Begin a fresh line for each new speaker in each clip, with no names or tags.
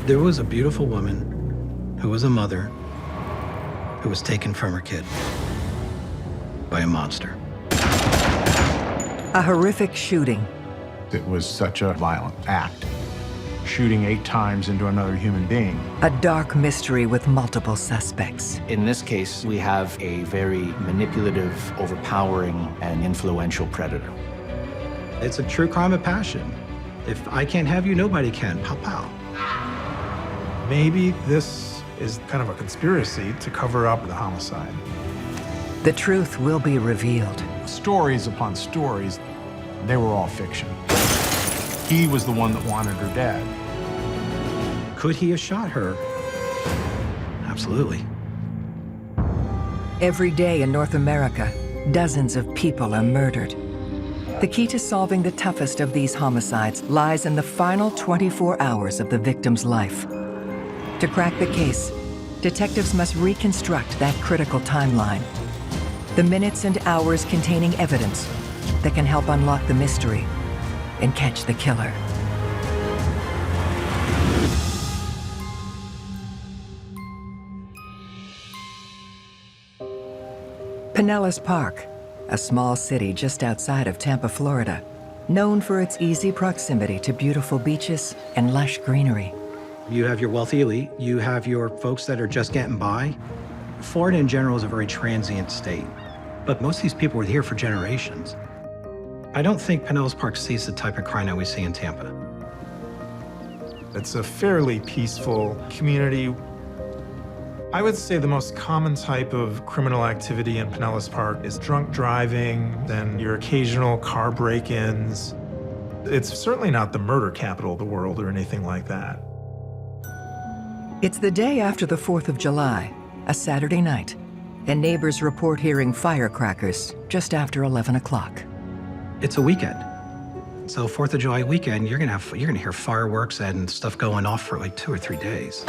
There was a beautiful woman who was a mother who was taken from her kid by a monster.
A horrific shooting.
It was such a violent act. Shooting 8 times into another human being.
A dark mystery with multiple suspects.
In this case, we have a very manipulative, overpowering, and influential predator.
It's a true crime of passion. If I can't have you, nobody can. Pow, pow.
Maybe this is kind of a conspiracy to cover up the homicide.
The truth will be revealed.
Stories upon stories, they were all fiction. He was the one that wanted her dead.
Could he have shot her? Absolutely.
Every day in North America, dozens of people are murdered. The key to solving the toughest of these homicides lies in the final 24 hours of the victim's life. To crack the case, detectives must reconstruct that critical timeline. The minutes and hours containing evidence that can help unlock the mystery and catch the killer. Pinellas Park, a small city just outside of Tampa, Florida, known for its easy proximity to beautiful beaches and lush greenery.
You have your wealthy elite, you have your folks that are just getting by. Florida in general is a very transient state, but most of these people were here for generations. I don't think Pinellas Park sees the type of crime that we see in Tampa.
It's a fairly peaceful community. I would say the most common type of criminal activity in Pinellas Park is drunk driving, then your occasional car break-ins. It's certainly not the murder capital of the world or anything like that.
It's the day after the 4th of July, a Saturday night, and neighbors report hearing firecrackers just after 11 o'clock.
It's a weekend. So 4th of July weekend, you're gonna hear fireworks and stuff going off for like 2 or 3 days.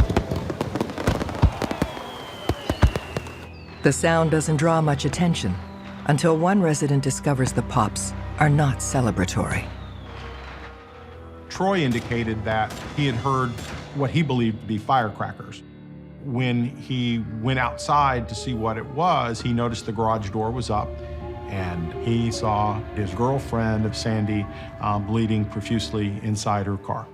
The sound doesn't draw much attention until one resident discovers the pops are not celebratory.
Troy indicated that he had heard what he believed to be firecrackers. When he went outside to see what it was, he noticed the garage door was up, and he saw his girlfriend, Sandy, bleeding profusely inside her car.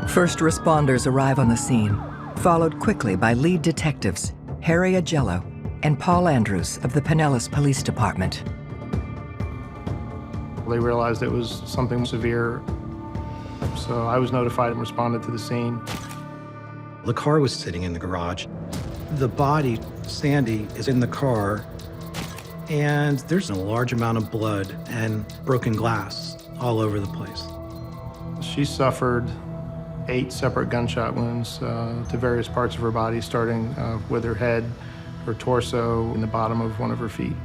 First responders arrive on the scene, followed quickly by lead detectives Harry Agello and Paul Andrews of the Pinellas Police Department.
They realized it was something severe, so I was notified and responded to the scene.
The car was sitting in the garage. The body, Sandy, is in the car, and there's a large amount of blood and broken glass all over the place.
She suffered 8 separate gunshot wounds to various parts of her body, starting with her head, her torso, and the bottom of one of her feet.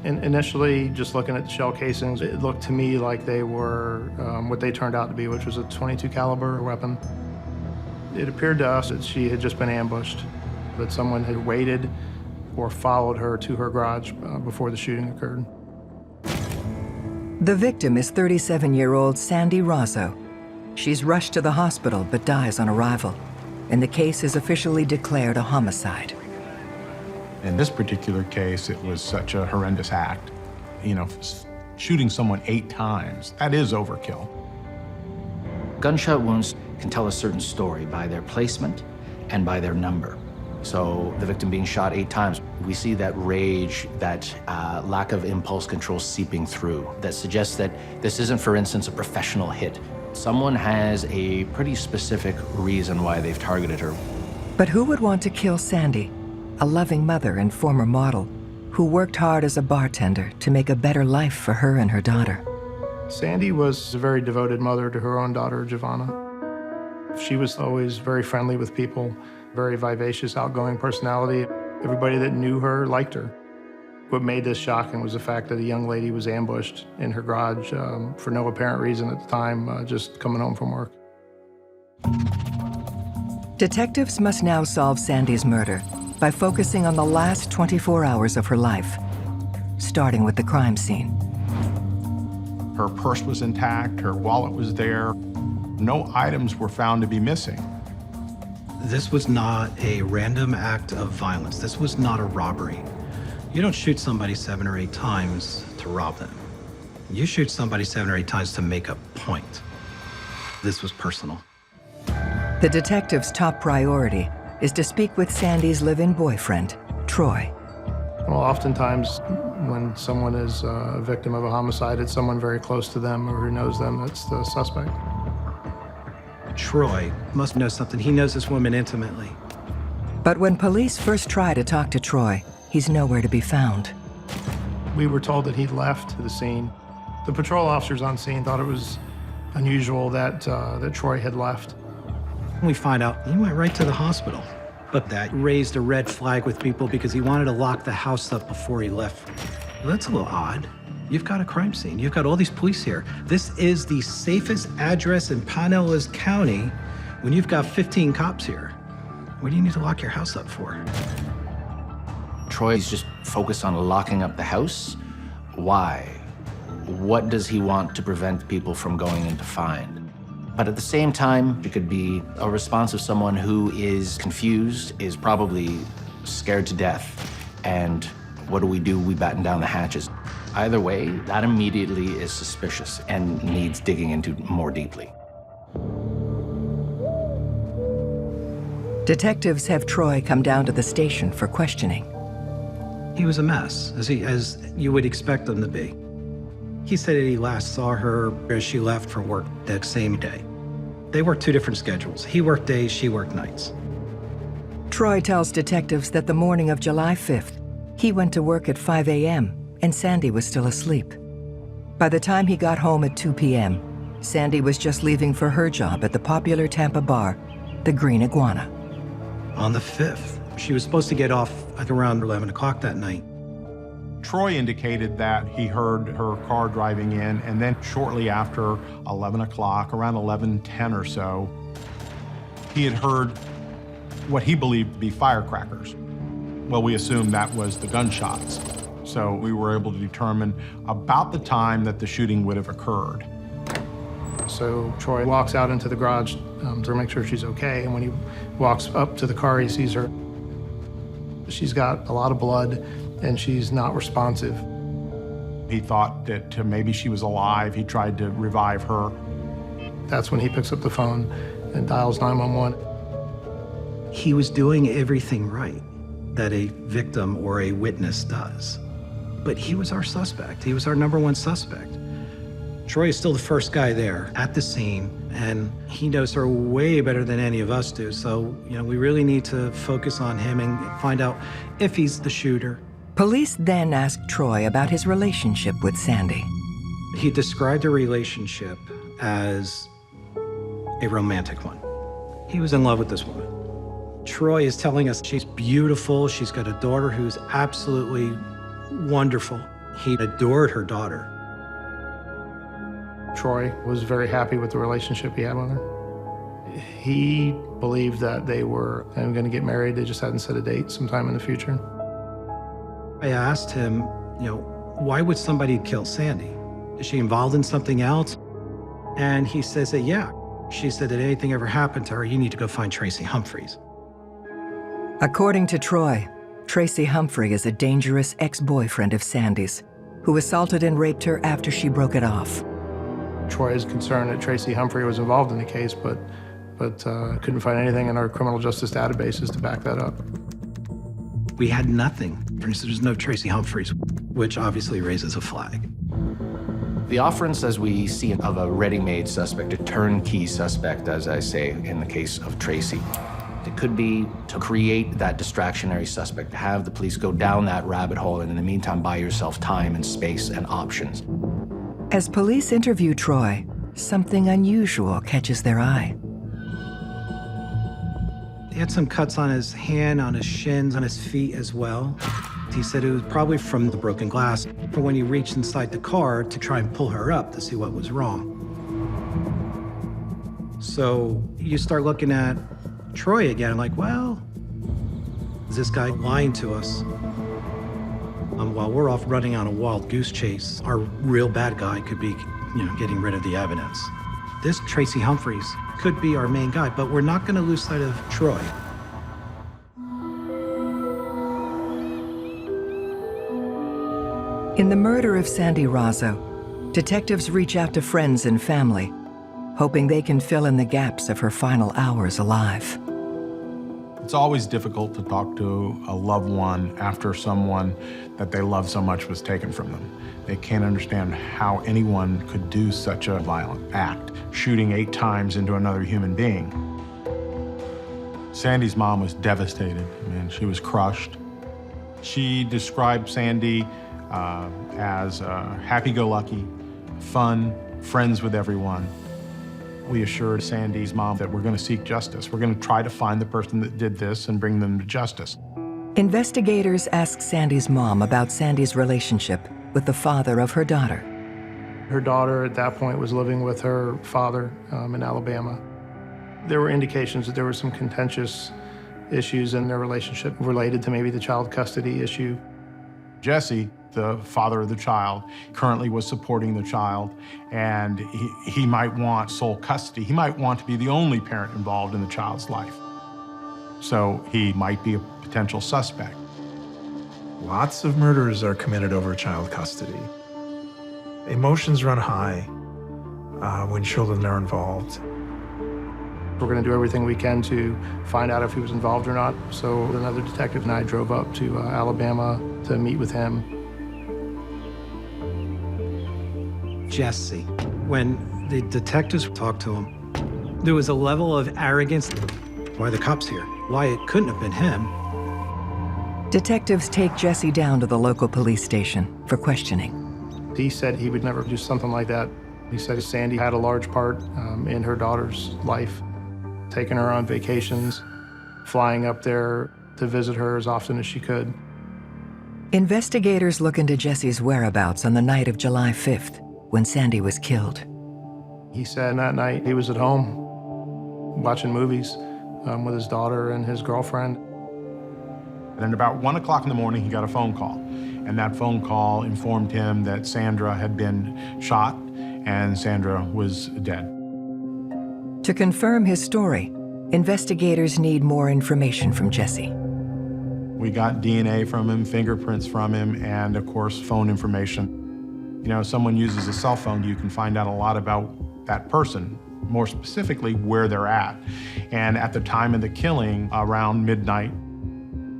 And initially, just looking at the shell casings, it looked to me like they were what they turned out to be, which was a .22 caliber weapon. It appeared to us that she had just been ambushed, that someone had waited or followed her to her garage before the shooting occurred.
The victim is 37-year-old Sandy Roso. She's rushed to the hospital but dies on arrival, and the case is officially declared a homicide.
In this particular case, it was such a horrendous act. You know, shooting someone 8 times, that is overkill.
Gunshot wounds can tell a certain story by their placement and by their number. So the victim being shot 8 times, we see that rage, that lack of impulse control seeping through. That suggests that this isn't, for instance, a professional hit. Someone has a pretty specific reason why they've targeted her.
But who would want to kill Sandy, a loving mother and former model who worked hard as a bartender to make a better life for her and her daughter?
Sandy was a very devoted mother to her own daughter, Giovanna. She was always very friendly with people, very vivacious, outgoing personality. Everybody that knew her liked her. What made this shocking was the fact that a young lady was ambushed in her garage for no apparent reason at the time, just coming home from work.
Detectives must now solve Sandy's murder by focusing on the last 24 hours of her life, starting with the crime scene.
Her purse was intact, her wallet was there. No items were found to be missing.
This was not a random act of violence. This was not a robbery. You don't shoot somebody 7 or 8 times to rob them. You shoot somebody 7 or 8 times to make a point. This was personal.
The detective's top priority is to speak with Sandy's live-in boyfriend, Troy.
Well, oftentimes when someone is a victim of a homicide, it's someone very close to them or who knows them that's the suspect.
Troy must know something. He knows this woman intimately.
But when police first try to talk to Troy, he's nowhere to be found.
We were told that he'd left the scene. The patrol officers on scene thought it was unusual that Troy had left.
We find out he went right to the hospital. But that raised a red flag with people because he wanted to lock the house up before he left. Well, that's a little odd. You've got a crime scene. You've got all these police here. This is the safest address in Pinellas County when you've got 15 cops here. What do you need to lock your house up for?
Troy's just focused on locking up the house. Why? What does he want to prevent people from going in to find? But at the same time, it could be a response of someone who is confused, is probably scared to death. And what do? We batten down the hatches. Either way, that immediately is suspicious and needs digging into more deeply.
Detectives have Troy come down to the station for questioning.
He was a mess, as you would expect him to be. He said that he last saw her as she left for work that same day. They worked 2 different schedules. He worked days, she worked nights.
Troy tells detectives that the morning of July 5th, he went to work at 5 a.m. and Sandy was still asleep. By the time he got home at 2 p.m., Sandy was just leaving for her job at the popular Tampa bar, the Green Iguana.
On the 5th, she was supposed to get off at around 11 o'clock that night.
Troy indicated that he heard her car driving in, and then shortly after 11 o'clock, around 11:10 or so, he had heard what he believed to be firecrackers. Well, we assumed that was the gunshots. So we were able to determine about the time that the shooting would have occurred.
So Troy walks out into the garage to make sure she's okay, and when he walks up to the car, he sees her. She's got a lot of blood, and she's not responsive.
He thought that maybe she was alive. He tried to revive her.
That's when he picks up the phone and dials 911.
He was doing everything right that a victim or a witness does. But he was our suspect. He was our #1 suspect. Troy is still the first guy there at the scene, and he knows her way better than any of us do. So, we really need to focus on him and find out if he's the shooter.
Police then asked Troy about his relationship with Sandy.
He described a relationship as a romantic one. He was in love with this woman. Troy is telling us she's beautiful. She's got a daughter who's absolutely wonderful. He adored her daughter.
Troy was very happy with the relationship he had with her. He believed that they were going to get married. They just hadn't set a date sometime in the future.
I asked him, why would somebody kill Sandy? Is she involved in something else? And he says that, yeah. She said that anything ever happened to her, you need to go find Tracy Humphreys.
According to Troy, Tracy Humphrey is a dangerous ex-boyfriend of Sandy's, who assaulted and raped her after she broke it off.
Troy is concerned that Tracy Humphrey was involved in the case, but couldn't find anything in our criminal justice databases to back that up.
We had nothing. There's no Tracy Humphreys, which obviously raises a flag.
The offerance, as we see of a ready-made suspect, a turnkey suspect, as I say, in the case of Tracy. It could be to create that distractionary suspect, to have the police go down that rabbit hole, and in the meantime, buy yourself time and space and options.
As police interview Troy, something unusual catches their eye.
He had some cuts on his hand, on his shins, on his feet as well. He said it was probably from the broken glass, from when he reached inside the car to try and pull her up to see what was wrong. So you start looking at Troy again, like, well, is this guy lying to us? While we're off running on a wild goose chase, our real bad guy could be, getting rid of the evidence. This Tracy Humphreys could be our main guy, but we're not going to lose sight of Troy.
In the murder of Sandy Roso, detectives reach out to friends and family, hoping they can fill in the gaps of her final hours alive.
It's always difficult to talk to a loved one after someone that they love so much was taken from them. They can't understand how anyone could do such a violent act, shooting 8 times into another human being. Sandy's mom was devastated. She was crushed. She described Sandy as happy-go-lucky, fun, friends with everyone. We assured Sandy's mom that we're going to seek justice. We're going to try to find the person that did this and bring them to justice.
Investigators asked Sandy's mom about Sandy's relationship with the father of her daughter.
Her daughter at that point was living with her father in Alabama. There were indications that there were some contentious issues in their relationship related to maybe the child custody issue.
Jesse, the father of the child, currently was supporting the child, and he might want sole custody. He might want to be the only parent involved in the child's life. So he might be a potential suspect.
Lots of murders are committed over child custody. Emotions run high when children are involved.
We're going to do everything we can to find out if he was involved or not. So another detective and I drove up to Alabama to meet with him.
Jesse, when the detectives talked to him, there was a level of arrogance. Why are the cops here? Why it couldn't have been him?
Detectives take Jesse down to the local police station for questioning.
He said he would never do something like that. He said Sandy had a large part in her daughter's life, taking her on vacations, flying up there to visit her as often as she could.
Investigators look into Jesse's whereabouts on the night of July 5th, when Sandy was killed.
He said that night he was at home watching movies with his daughter and his girlfriend.
And at about 1 o'clock in the morning, he got a phone call. And that phone call informed him that Sandra had been shot and Sandra was dead.
To confirm his story, investigators need more information from Jesse.
We got DNA from him, fingerprints from him, and of course, phone information. Someone uses a cell phone, you can find out a lot about that person, more specifically where they're at. And at the time of the killing, around midnight,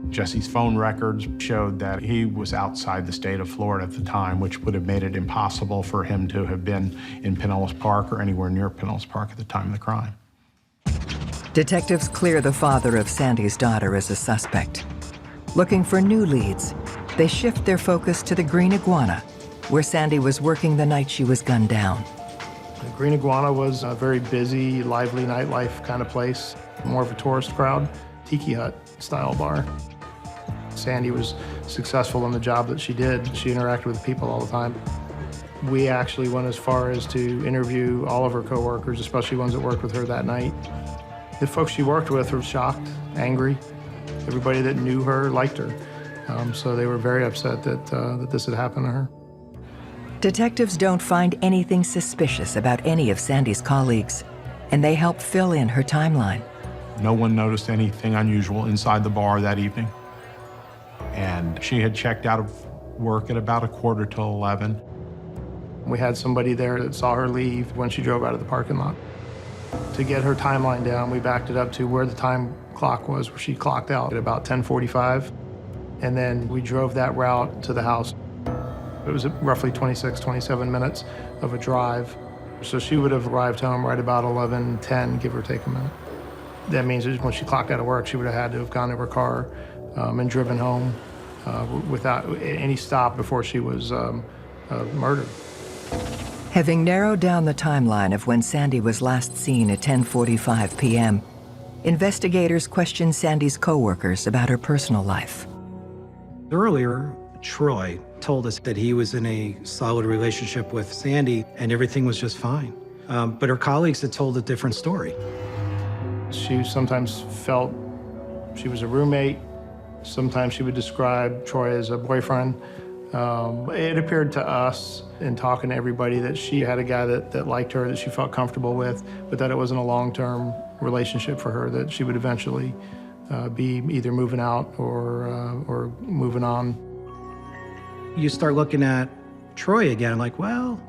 Jesse's phone records showed that he was outside the state of Florida at the time, which would have made it impossible for him to have been in Pinellas Park or anywhere near Pinellas Park at the time of the crime.
Detectives clear the father of Sandy's daughter as a suspect. Looking for new leads, they shift their focus to the Green Iguana, where Sandy was working the night she was gunned down.
The Green Iguana was a very busy, lively nightlife kind of place, more of a tourist crowd, tiki hut style bar. Sandy was successful in the job that she did. She interacted with people all the time. We actually went as far as to interview all of her coworkers, especially ones that worked with her that night. The folks she worked with were shocked, angry. Everybody that knew her liked her. So they were very upset that this had happened to her.
Detectives don't find anything suspicious about any of Sandy's colleagues, and they help fill in her timeline.
No one noticed anything unusual inside the bar that evening. And she had checked out of work at about 11:15.
We had somebody there that saw her leave when she drove out of the parking lot. To get her timeline down, we backed it up to where the time clock was, where she clocked out at about 10:45. And then we drove that route to the house. It was roughly 26, 27 minutes of a drive. So she would have arrived home right about 11:10, give or take a minute. That means that when she clocked out of work, she would have had to have gone to her car and driven home without any stop before she was murdered.
Having narrowed down the timeline of when Sandy was last seen at 10:45 p.m., investigators questioned Sandy's coworkers about her personal life.
Earlier, Troy told us that he was in a solid relationship with Sandy and everything was just fine. But her colleagues had told a different story.
She sometimes felt she was a roommate. Sometimes she would describe Troy as a boyfriend. It appeared to us in talking to everybody that she had a guy that liked her, that she felt comfortable with, but that it wasn't a long-term relationship for her, that she would eventually be either moving out or moving on.
You start looking at Troy again, like, well,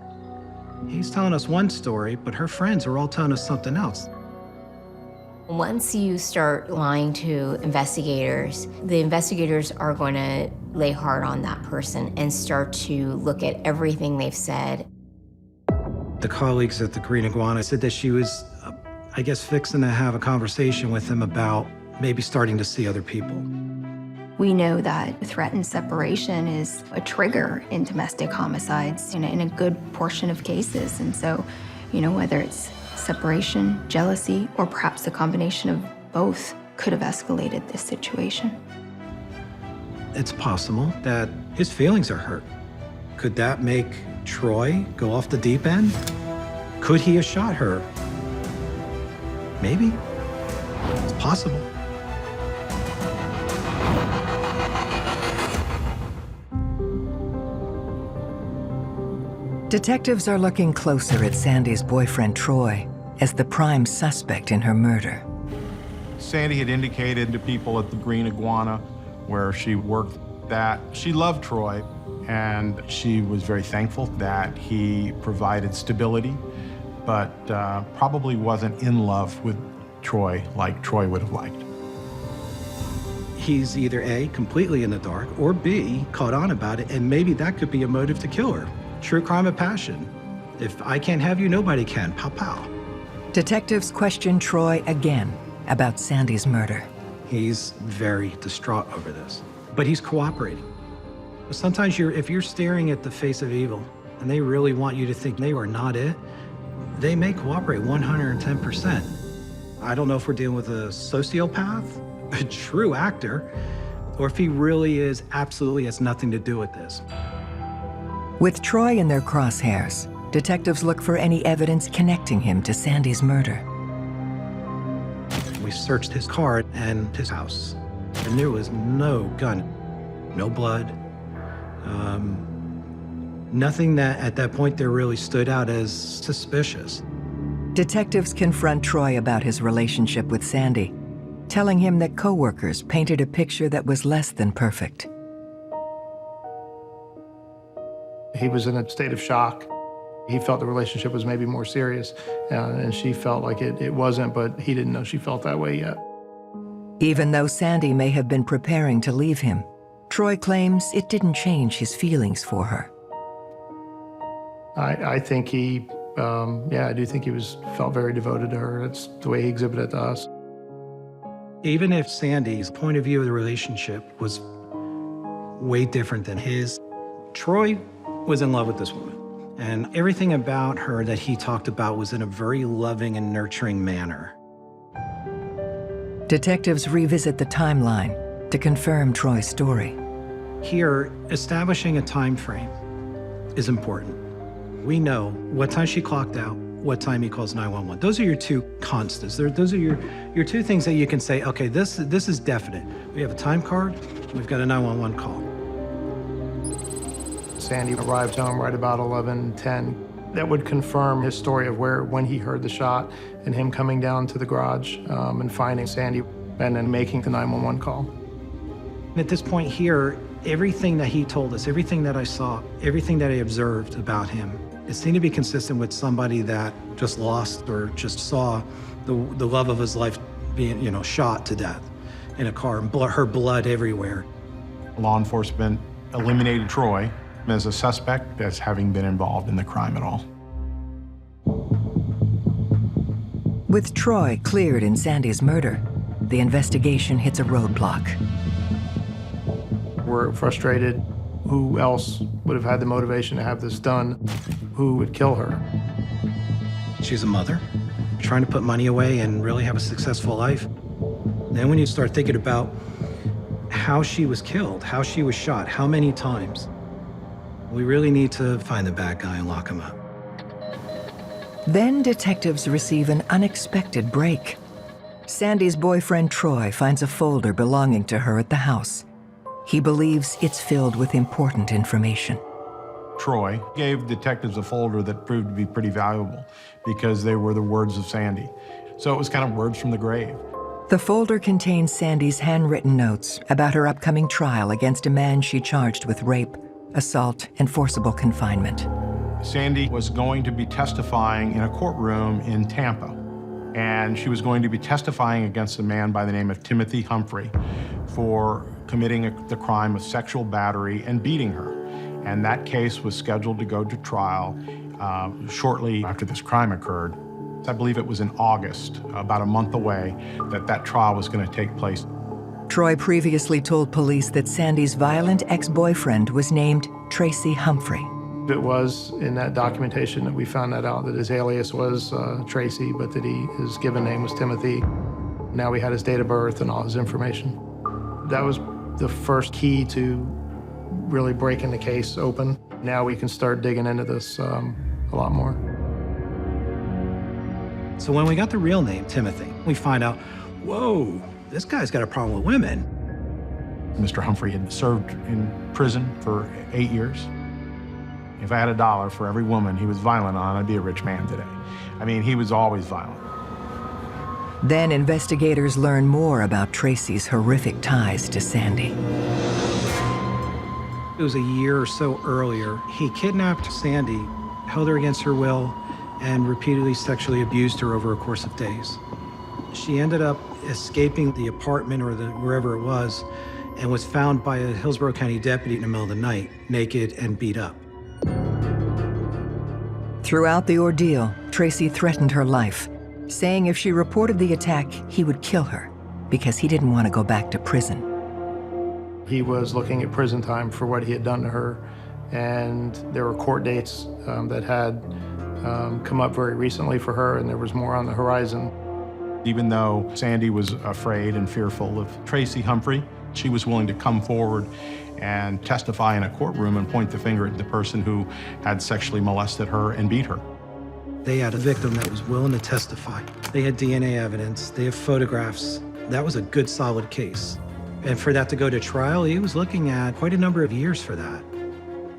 he's telling us one story, but her friends are all telling us something else.
Once you start lying to investigators, the investigators are going to lay hard on that person and start to look at everything they've said.
The colleagues at the Green Iguana said that she was, I guess, fixing to have a conversation with him about maybe starting to see other people.
We know that threatened separation is a trigger in domestic homicides in a good portion of cases. And so, whether it's separation, jealousy, or perhaps a combination of both could have escalated this situation.
It's possible that his feelings are hurt. Could that make Troy go off the deep end? Could he have shot her? Maybe. It's possible.
Detectives are looking closer at Sandy's boyfriend, Troy, as the prime suspect in her murder.
Sandy had indicated to people at the Green Iguana, where she worked, that she loved Troy, and she was very thankful that he provided stability, but probably wasn't in love with Troy like Troy would have liked.
He's either A, completely in the dark, or B, caught on about it, and maybe that could be a motive to kill her. True crime of passion. If I can't have you, nobody can. Pow, pow.
Detectives question Troy again about Sandy's murder.
He's very distraught over this, but he's cooperating. Sometimes if you're staring at the face of evil and they really want you to think they are not it, they may cooperate 110%. I don't know if we're dealing with a sociopath, a true actor, or if he really is absolutely has nothing to do with this.
With Troy in their crosshairs, detectives look for any evidence connecting him to Sandy's murder.
We searched his car and his house, and there was no gun, no blood, nothing that at that point there really stood out as suspicious.
Detectives confront Troy about his relationship with Sandy, telling him that coworkers painted a picture that was less than perfect.
He was in a state of shock. He felt the relationship was maybe more serious, and she felt like it wasn't, but he didn't know she felt that way yet.
Even though Sandy may have been preparing to leave him, Troy claims it didn't change his feelings for her.
I think I do think he felt very devoted to her. That's the way he exhibited it to us.
Even if Sandy's point of view of the relationship was way different than his, Troy was in love with this woman. And everything about her that he talked about was in a very loving and nurturing manner.
Detectives revisit the timeline to confirm Troy's story.
Here, establishing a time frame is important. We know what time she clocked out, what time he calls 911. Those are your two constants. Those are your two things that you can say, okay, this is definite. We have a time card, we've got a 911 call.
Sandy arrived home right about 11:10. That would confirm his story of when he heard the shot and him coming down to the garage and finding Sandy and then making the 911 call.
At this point here, everything that he told us, everything that I saw, everything that I observed about him, it seemed to be consistent with somebody that just lost or just saw the love of his life being, shot to death in a car and her blood everywhere.
Law enforcement eliminated Troy as a suspect as having been involved in the crime at all.
With Troy cleared in Sandy's murder, the investigation hits a roadblock.
We're frustrated. Who else would have had the motivation to have this done? Who would kill her?
She's a mother, trying to put money away and really have a successful life. Then when you start thinking about how she was killed, how she was shot, how many times, we really need to find the bad guy and lock him up.
Then detectives receive an unexpected break. Sandy's boyfriend, Troy, finds a folder belonging to her at the house. He believes it's filled with important information.
Troy gave detectives a folder that proved to be pretty valuable because they were the words of Sandy. So it was kind of words from the grave.
The folder contains Sandy's handwritten notes about her upcoming trial against a man she charged with rape, assault, and forcible confinement.
Sandy was going to be testifying in a courtroom in Tampa, and she was going to be testifying against a man by the name of Timothy Humphrey for committing the crime of sexual battery and beating her. And that case was scheduled to go to trial shortly after this crime occurred. I believe it was in August, about a month away, that trial was going to take place.
Troy previously told police that Sandy's violent ex-boyfriend was named Tracy Humphrey.
It was in that documentation that we found that out, that his alias was Tracy, but that his given name was Timothy. Now we had his date of birth and all his information. That was the first key to really breaking the case open. Now we can start digging into this a lot more.
So when we got the real name, Timothy, we find out, whoa, this guy's got a problem with women.
Mr. Humphrey had served in prison for 8 years. If I had $1 for every woman he was violent on, I'd be a rich man today. I mean, he was always violent.
Then investigators learn more about Tracy's horrific ties to Sandy.
It was a year or so earlier. He kidnapped Sandy, held her against her will, and repeatedly sexually abused her over a course of days. She ended up escaping the apartment or wherever it was and was found by a Hillsborough County deputy in the middle of the night, naked and beat up.
Throughout the ordeal, Tracy threatened her life, saying if she reported the attack, he would kill her because he didn't want to go back to prison.
He was looking at prison time for what he had done to her, and there were court dates that had come up very recently for her, and there was more on the horizon.
Even though Sandy was afraid and fearful of Tracy Humphrey, she was willing to come forward and testify in a courtroom and point the finger at the person who had sexually molested her and beat her.
They had a victim that was willing to testify. They had DNA evidence, they have photographs. That was a good, solid case. And for that to go to trial, he was looking at quite a number of years for that.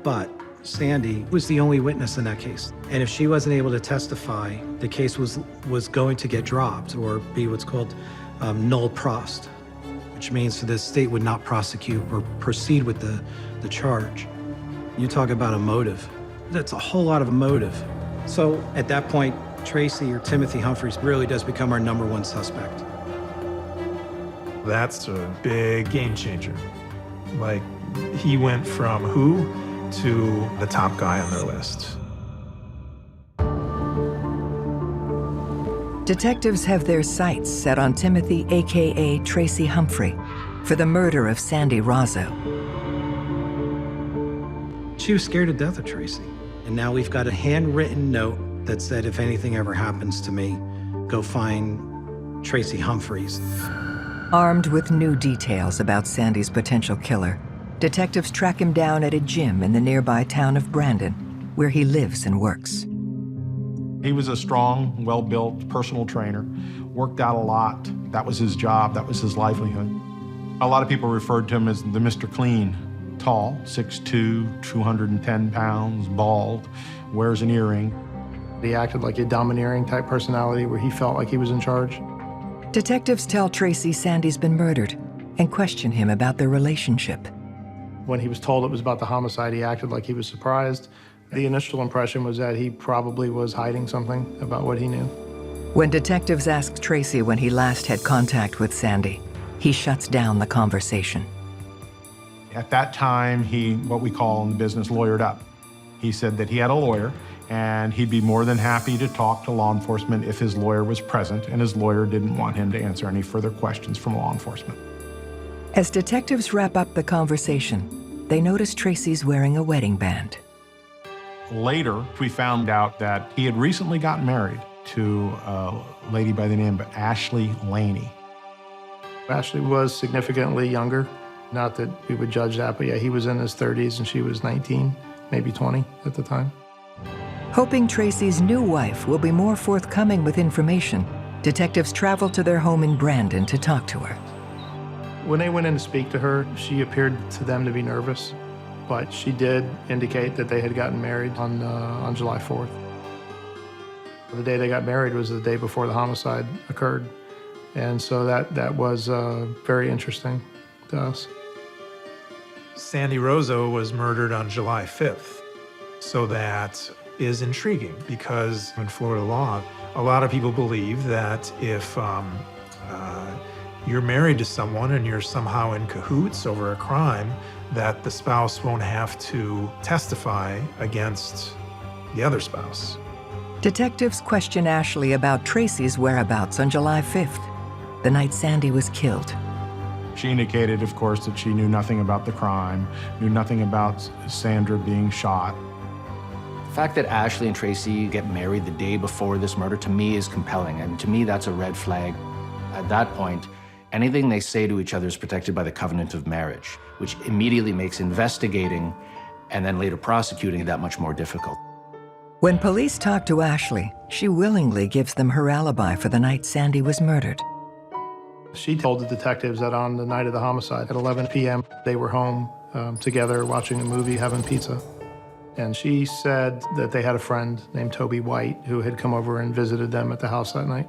But Sandy was the only witness in that case. And if she wasn't able to testify, the case was going to get dropped or be what's called null prost, which means the state would not prosecute or proceed with the charge. You talk about a motive. That's a whole lot of motive. So at that point, Tracy or Timothy Humphreys really does become our #1 suspect.
That's a big game changer. Like, he went from who to the top guy on their list.
Detectives have their sights set on Timothy, aka Tracy Humphrey, for the murder of Sandy Roso.
She was scared to death of Tracy. And now we've got a handwritten note that said, if anything ever happens to me, go find Tracy Humphreys.
Armed with new details about Sandy's potential killer, detectives track him down at a gym in the nearby town of Brandon, where he lives and works.
He was a strong, well-built personal trainer, worked out a lot. That was his job, that was his livelihood. A lot of people referred to him as the Mr. Clean. Tall, 6'2", 210 pounds, bald, wears an earring.
He acted like a domineering type personality where he felt like he was in charge.
Detectives tell Tracy Sandy's been murdered and question him about their relationship.
When he was told it was about the homicide, he acted like he was surprised. The initial impression was that he probably was hiding something about what he knew.
When detectives ask Tracy when he last had contact with Sandy, he shuts down the conversation.
At that time, he, what we call in the business, lawyered up. He said that he had a lawyer, and he'd be more than happy to talk to law enforcement if his lawyer was present, and his lawyer didn't want him to answer any further questions from law enforcement.
As detectives wrap up the conversation, they notice Tracy's wearing a wedding band.
Later, we found out that he had recently gotten married to a lady by the name of Ashley Laney.
Ashley was significantly younger. Not that we would judge that, but yeah, he was in his 30s and she was 19, maybe 20 at the time.
Hoping Tracy's new wife will be more forthcoming with information, detectives travel to their home in Brandon to talk to her.
When they went in to speak to her, she appeared to them to be nervous, but she did indicate that they had gotten married on July 4th. The day they got married was the day before the homicide occurred, and so that was very interesting to us.
Sandy Roso was murdered on July 5th, so that is intriguing because in Florida law, a lot of people believe that if you're married to someone and you're somehow in cahoots over a crime, that the spouse won't have to testify against the other spouse.
Detectives question Ashley about Tracy's whereabouts on July 5th, the night Sandy was killed.
She indicated, of course, that she knew nothing about the crime, knew nothing about Sandra being shot.
The fact that Ashley and Tracy get married the day before this murder, to me, is compelling, and to me, that's a red flag. At that point, anything they say to each other is protected by the covenant of marriage, which immediately makes investigating and then later prosecuting that much more difficult.
When police talk to Ashley, she willingly gives them her alibi for the night Sandy was murdered.
She told the detectives that on the night of the homicide at 11 p.m., they were home together watching a movie, having pizza. And she said that they had a friend named Toby White who had come over and visited them at the house that night.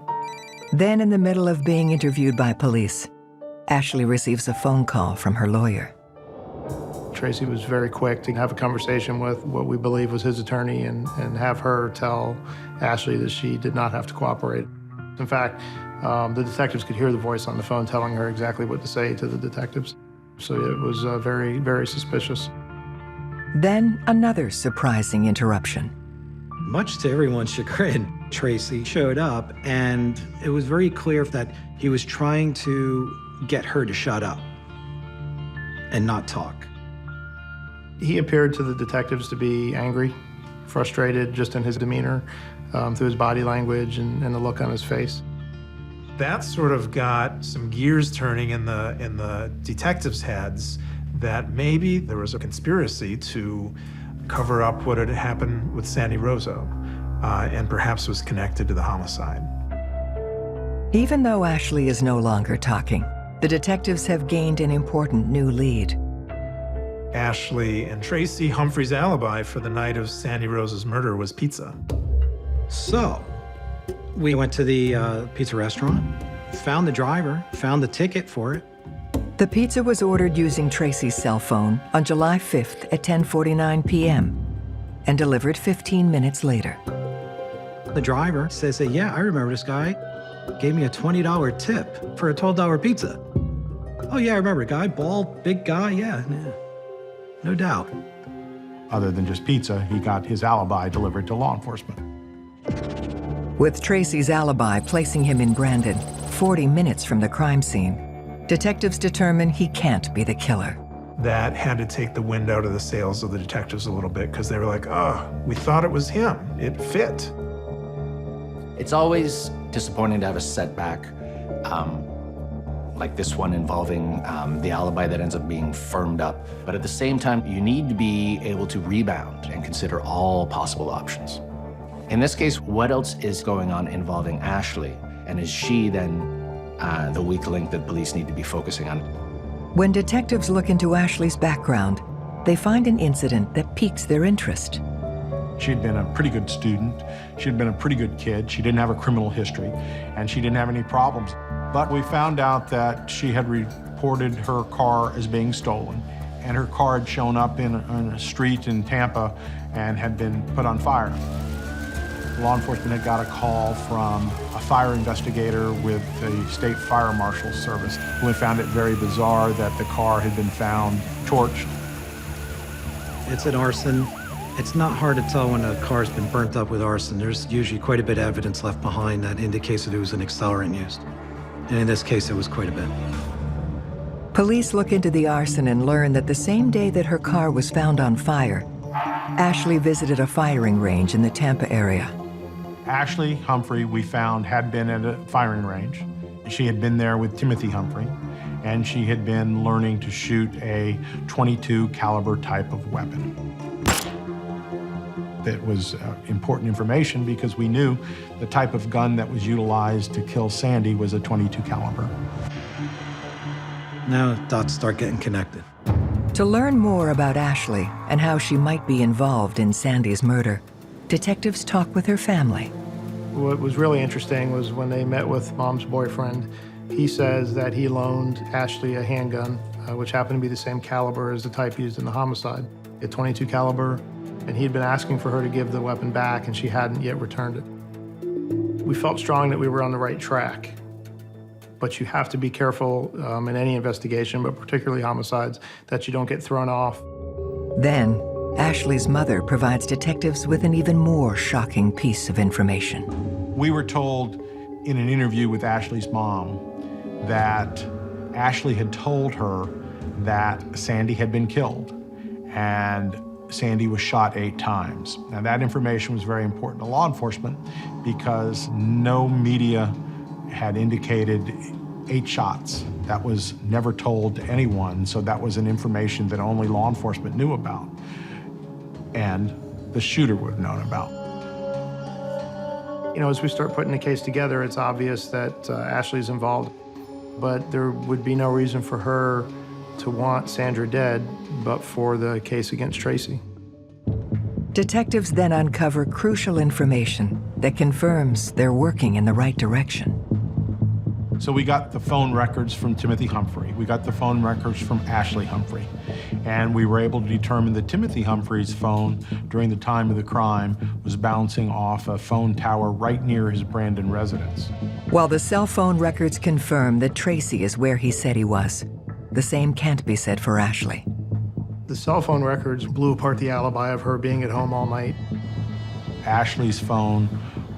Then, in the middle of being interviewed by police, Ashley receives a phone call from her lawyer.
Tracy was very quick to have a conversation with what we believe was his attorney and have her tell Ashley that she did not have to cooperate. In fact, the detectives could hear the voice on the phone telling her exactly what to say to the detectives. So it was very, very suspicious.
Then, another surprising interruption.
Much to everyone's chagrin, Tracy showed up, and it was very clear that he was trying to get her to shut up and not talk.
He appeared to the detectives to be angry, frustrated just in his demeanor, through his body language and the look on his face.
That sort of got some gears turning in the detectives' heads that maybe there was a conspiracy to cover up what had happened with Sandy Roso, and perhaps was connected to the homicide.
Even though Ashley is no longer talking, the detectives have gained an important new lead.
Ashley and Tracy, Humphrey's alibi for the night of Sandy Roso's murder was pizza.
So, we went to the pizza restaurant, found the driver, found the ticket for it.
The pizza was ordered using Tracy's cell phone on July 5th at 10:49 p.m. and delivered 15 minutes later.
The driver says that, yeah, I remember this guy. Gave me a $20 tip for a $12 pizza. Oh yeah, I remember, guy, bald, big guy, yeah, no doubt.
Other than just pizza, he got his alibi delivered to law enforcement.
With Tracy's alibi placing him in Brandon, 40 minutes from the crime scene, detectives determine he can't be the killer.
That had to take the wind out of the sails of the detectives a little bit because they were like, oh, we thought it was him. It fit.
It's always disappointing to have a setback like this one involving the alibi that ends up being firmed up. But at the same time, you need to be able to rebound and consider all possible options. In this case, what else is going on involving Ashley? And is she then the weak link that police need to be focusing on?
When detectives look into Ashley's background, they find an incident that piques their interest.
She'd been a pretty good student. She'd been a pretty good kid. She didn't have a criminal history, and she didn't have any problems. But we found out that she had reported her car as being stolen, and her car had shown up in a street in Tampa and had been put on fire. Law enforcement had got a call from a fire investigator with the State Fire Marshal's Service, who had found it very bizarre that the car had been found torched.
It's an arson. It's not hard to tell when a car's been burnt up with arson. There's usually quite a bit of evidence left behind that indicates that there was an accelerant used. And in this case, it was quite a bit.
Police look into the arson and learn that the same day that her car was found on fire, Ashley visited a firing range in the Tampa area.
Ashley Humphrey, we found, had been at a firing range. She had been there with Timothy Humphrey, and she had been learning to shoot a .22 caliber type of weapon. It was important information because we knew the type of gun that was utilized to kill Sandy was a .22 caliber.
Now dots start getting connected.
To learn more about Ashley and how she might be involved in Sandy's murder, detectives talk with her family.
What was really interesting was when they met with Mom's boyfriend, he says that he loaned Ashley a handgun, which happened to be the same caliber as the type used in the homicide, a .22 caliber, and he'd been asking for her to give the weapon back, and she hadn't yet returned it. We felt strong that we were on the right track, but you have to be careful in any investigation, but particularly homicides, that you don't get thrown off.
Then, Ashley's mother provides detectives with an even more shocking piece of information.
We were told in an interview with Ashley's mom that Ashley had told her that Sandy had been killed and Sandy was shot 8 times. Now that information was very important to law enforcement because no media had indicated 8 shots. That was never told to anyone, so that was an information that only law enforcement knew about and the shooter would have known about.
You know, as we start putting the case together, it's obvious that Ashley's involved, but there would be no reason for her to want Sandra dead, but for the case against Tracy.
Detectives then uncover crucial information that confirms they're working in the right direction.
So we got the phone records from Timothy Humphrey. We got the phone records from Ashley Humphrey. And we were able to determine that Timothy Humphrey's phone during the time of the crime was bouncing off a phone tower right near his Brandon residence.
While the cell phone records confirm that Tracy is where he said he was, the same can't be said for Ashley.
The cell phone records blew apart the alibi of her being at home all night.
Ashley's phone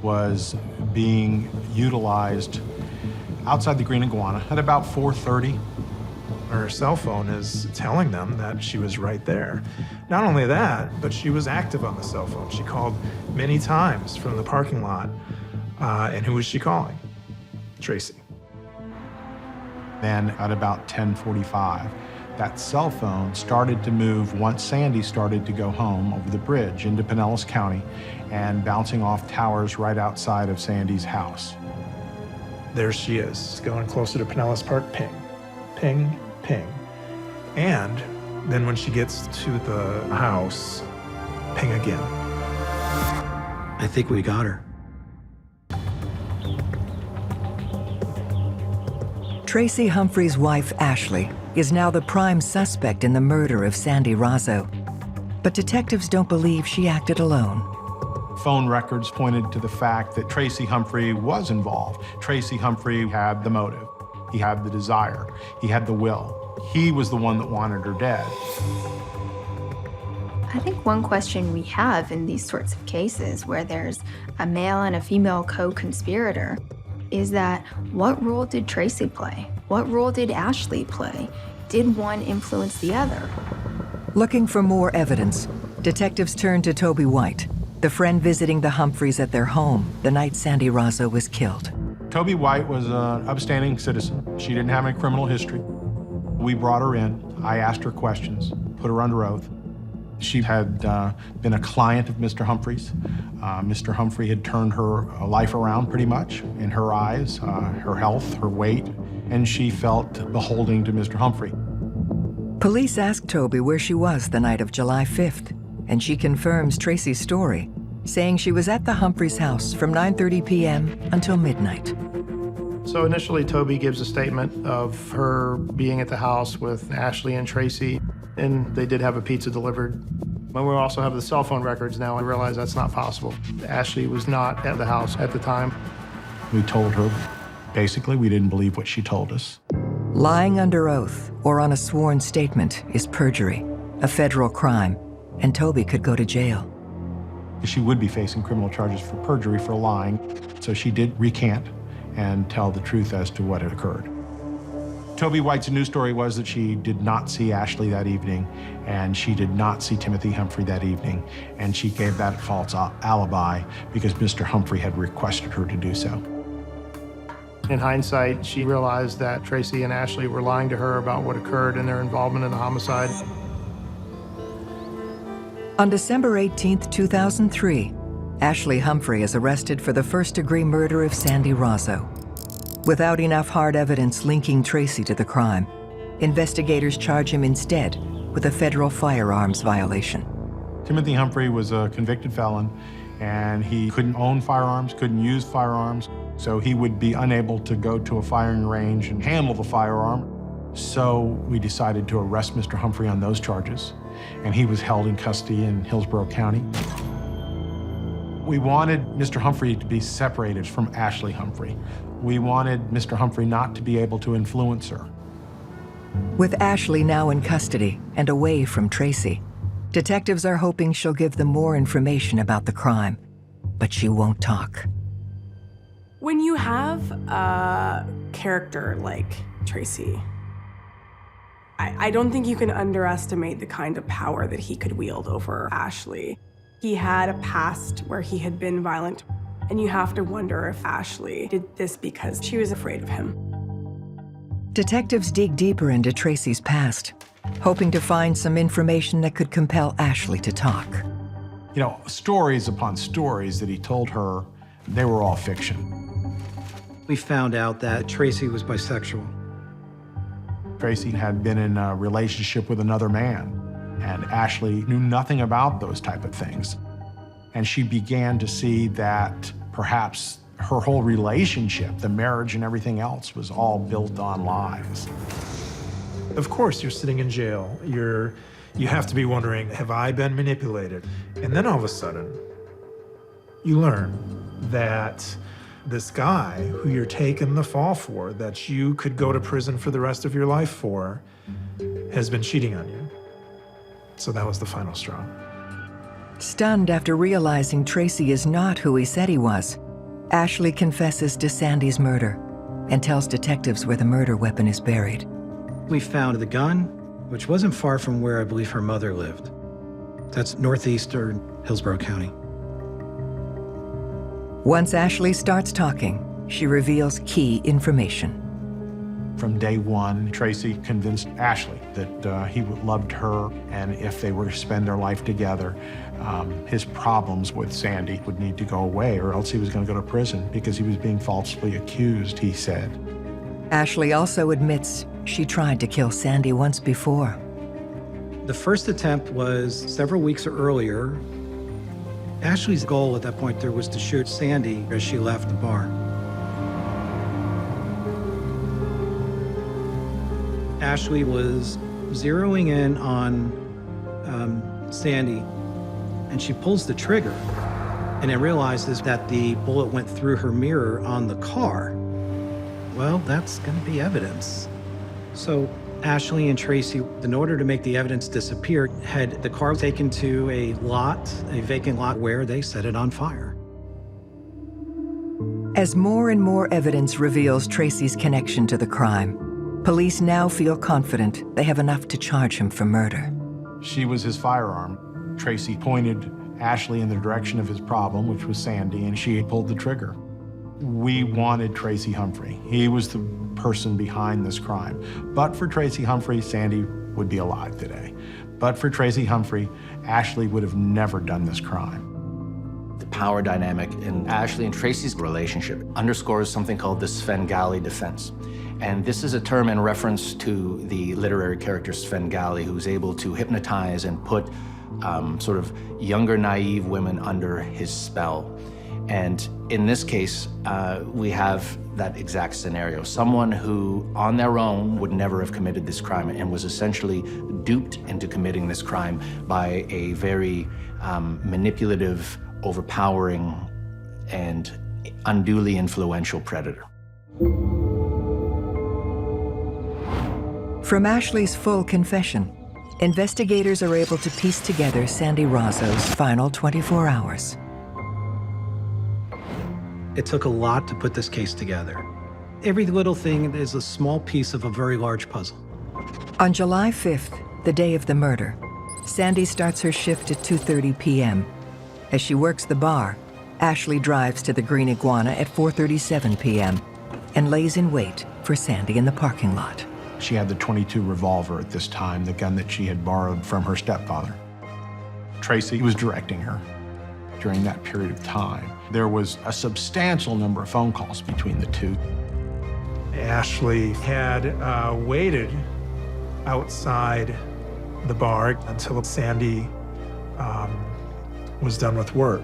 was being utilized outside the Green Iguana at about 4:30.
Her cell phone is telling them that she was right there. Not only that, but she was active on the cell phone. She called many times from the parking lot. And who was she calling? Tracy.
Then at about 10:45, that cell phone started to move once Sandy started to go home over the bridge into Pinellas County and bouncing off towers right outside of Sandy's house.
There she is, going closer to Pinellas Park, ping, ping, ping. And then when she gets to the house, ping again.
I think we got her.
Tracy Humphrey's wife, Ashley, is now the prime suspect in the murder of Sandy Roso. But detectives don't believe she acted alone.
Phone records pointed to the fact that Tracy Humphrey was involved. Tracy Humphrey had the motive. He had the desire. He had the will. He was the one that wanted her dead.
I think one question we have in these sorts of cases where there's a male and a female co-conspirator is that what role did Tracy play? What role did Ashley play? Did one influence the other?
Looking for more evidence, detectives turn to Toby White, the friend visiting the Humphreys at their home the night Sandy Roso was killed.
Toby White was an upstanding citizen. She didn't have any criminal history. We brought her in. I asked her questions, put her under oath. She had been a client of Mr. Humphrey's. Mr. Humphrey had turned her life around pretty much in her eyes, her health, her weight, and she felt beholding to Mr. Humphrey.
Police asked Toby where she was the night of July 5th, and she confirms Tracy's story, saying she was at the Humphreys' house from 9:30 p.m. until midnight.
So initially, Toby gives a statement of her being at the house with Ashley and Tracy, and they did have a pizza delivered. But we also have the cell phone records now, and realize that's not possible. Ashley was not at the house at the time.
We told her, basically, we didn't believe what she told us.
Lying under oath or on a sworn statement is perjury, a federal crime, and Toby could go to jail.
She would be facing criminal charges for perjury for lying, so she did recant and tell the truth as to what had occurred. Toby White's news story was that she did not see Ashley that evening, and she did not see Timothy Humphrey that evening, and she gave that false alibi because Mr. Humphrey had requested her to do so.
In hindsight, she realized that Tracy and Ashley were lying to her about what occurred and their involvement in the homicide.
On December 18, 2003, Ashley Humphrey is arrested for the first-degree murder of Sandy Roso. Without enough hard evidence linking Tracy to the crime, Investigators charge him instead with a federal firearms violation.
Timothy Humphrey was a convicted felon, and he couldn't own firearms, couldn't use firearms, so he would be unable to go to a firing range and handle the firearm. So we decided to arrest Mr. Humphrey on those charges, and he was held in custody in Hillsborough County. We wanted Mr. Humphrey to be separated from Ashley Humphrey. We wanted Mr. Humphrey not to be able to influence her.
With Ashley now in custody and away from Tracy, detectives are hoping she'll give them more information about the crime, but she won't talk.
When you have a character like Tracy, I don't think you can underestimate the kind of power that he could wield over Ashley. He had a past where he had been violent, and you have to wonder if Ashley did this because she was afraid of him.
Detectives dig deeper into Tracy's past, hoping to find some information that could compel Ashley to talk.
You know, stories upon stories that he told her, they were all fiction.
We found out that Tracy was bisexual.
Tracy had been in a relationship with another man, and Ashley knew nothing about those type of things. And she began to see that perhaps her whole relationship, the marriage and everything else, was all built on lies.
Of course, you're sitting in jail. You have to be wondering, have I been manipulated? And then all of a sudden, you learn that this guy who you're taking the fall for, that you could go to prison for the rest of your life for, has been cheating on you. So that was the final straw.
Stunned after realizing Tracy is not who he said he was, Ashley confesses to Sandy's murder and tells detectives where the murder weapon is buried.
We found the gun, which wasn't far from where I believe her mother lived. That's northeastern Hillsborough County.
Once Ashley starts talking, she reveals key information.
From day one, Tracy convinced Ashley that he loved her, and if they were to spend their life together, his problems with Sandy would need to go away, or else he was going to go to prison because he was being falsely accused, he said.
Ashley also admits she tried to kill Sandy once before.
The first attempt was several weeks earlier. Ashley's goal at that point there was to shoot Sandy as she left the bar. Ashley was zeroing in on Sandy, and she pulls the trigger, and then realizes that the bullet went through her mirror on the car. Well, that's going to be evidence. So Ashley and Tracy, in order to make the evidence disappear, had the car taken to a vacant lot, where they set it on fire.
As more and more evidence reveals Tracy's connection to the crime, police now feel confident they have enough to charge him for murder.
She was his firearm. Tracy pointed Ashley in the direction of his problem, which was Sandy, and she pulled the trigger. We wanted Tracy Humphrey. He was the person behind this crime. But for Tracy Humphrey, Sandy would be alive today. But for Tracy Humphrey, Ashley would have never done this crime.
The power dynamic in Ashley and Tracy's relationship underscores something called the Svengali defense. And this is a term in reference to the literary character Svengali, who's able to hypnotize and put sort of younger, naive women under his spell. And in this case, we have that exact scenario. Someone who, on their own, would never have committed this crime and was essentially duped into committing this crime by a very manipulative, overpowering, and unduly influential predator.
From Ashley's full confession, investigators are able to piece together Sandy Roso's final 24 hours.
It took a lot to put this case together. Every little thing is a small piece of a very large puzzle.
On July 5th, the day of the murder, Sandy starts her shift at 2:30 p.m. As she works the bar, Ashley drives to the Green Iguana at 4:37 p.m. and lays in wait for Sandy in the parking lot.
She had the .22 revolver at this time, the gun that she had borrowed from her stepfather. Tracy was directing her during that period of time. There was a substantial number of phone calls between the two.
Ashley had waited outside the bar until Sandy was done with work.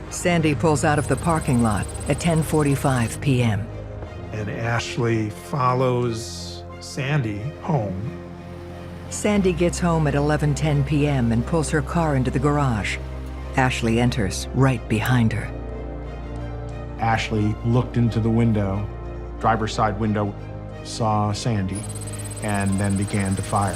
Sandy pulls out of the parking lot at 10:45 p.m.
And Ashley follows Sandy home.
Sandy gets home at 11:10 p.m. and pulls her car into the garage. Ashley enters right behind her.
Ashley looked into the window, driver's side window, saw Sandy, and then began to fire.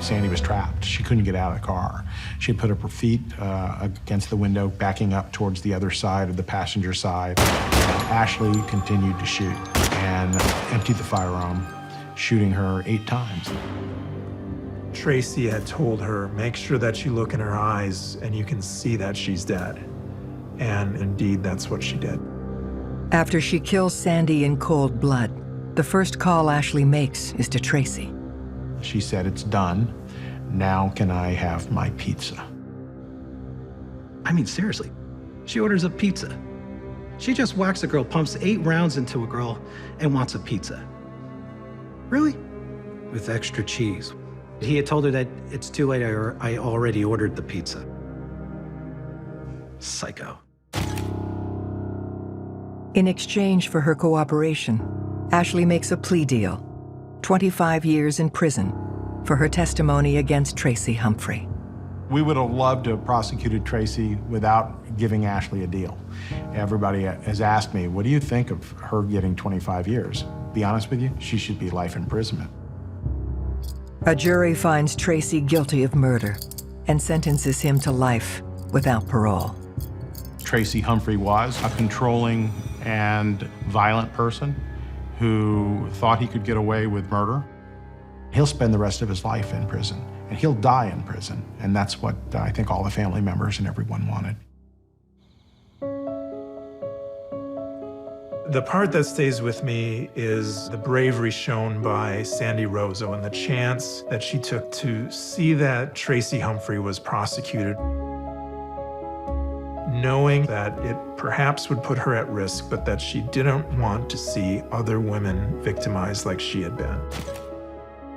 Sandy was trapped. She couldn't get out of the car. She had put up her feet against the window, backing up towards the other side of the passenger side. Ashley continued to shoot and emptied the firearm, shooting her 8 times.
Tracy had told her, make sure that you look in her eyes and you can see that she's dead. And indeed, that's what she did.
After she kills Sandy in cold blood, the first call Ashley makes is to Tracy.
She said, "It's done. Now can I have my pizza?"
I mean, seriously, she orders a pizza. She just whacks a girl, pumps 8 rounds into a girl, and wants a pizza. Really? With extra cheese. He had told her that it's too late, I already ordered the pizza. Psycho.
In exchange for her cooperation, Ashley makes a plea deal, 25 years in prison for her testimony against Tracy Humphrey.
We would have loved to have prosecuted Tracy without giving Ashley a deal. Everybody has asked me, what do you think of her getting 25 years? Be honest with you, she should be life imprisonment.
A jury finds Tracy guilty of murder and sentences him to life without parole.
Tracy Humphrey was a controlling and violent person who thought he could get away with murder. He'll spend the rest of his life in prison, and he'll die in prison. And that's what I think all the family members and everyone wanted.
The part that stays with me is the bravery shown by Sandy Roso and the chance that she took to see that Tracy Humphrey was prosecuted, knowing that it perhaps would put her at risk, but that she didn't want to see other women victimized like she had been.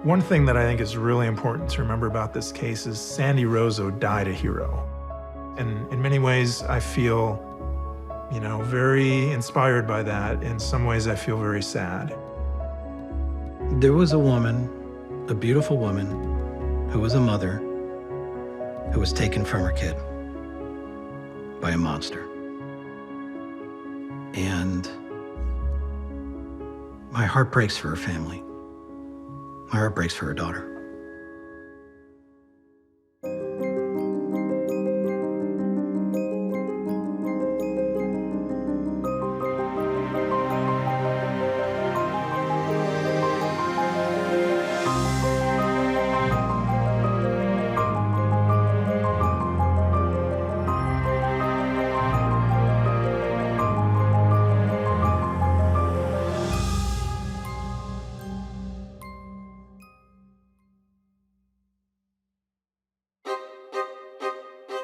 One thing that I think is really important to remember about this case is Sandy Roso died a hero. And in many ways, I feel, very inspired by that. In some ways, I feel very sad.
There was a woman, a beautiful woman, who was a mother, who was taken from her kid by a monster. And my heart breaks for her family. My heart breaks for her daughter.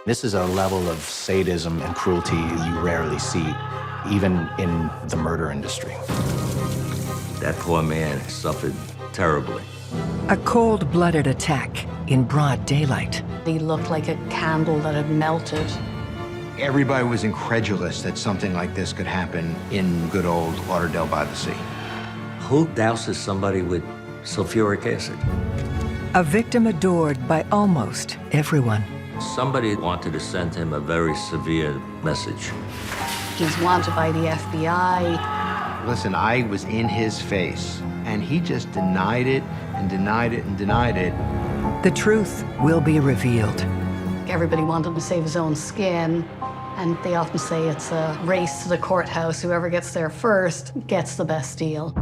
This is a level of sadism and cruelty you rarely see, even in the murder industry.
That poor man suffered terribly.
A cold-blooded attack in broad daylight.
He looked like a candle that had melted.
Everybody was incredulous that something like this could happen in good old Lauderdale by the Sea.
Who douses somebody with sulfuric acid?
A victim adored by almost everyone.
Somebody wanted to send him a very severe message.
He's wanted by the FBI.
Listen, I was in his face, and he just denied it and denied it and denied it.
The truth will be revealed.
Everybody wanted to save his own skin, and they often say it's a race to the courthouse. Whoever gets there first gets the best deal.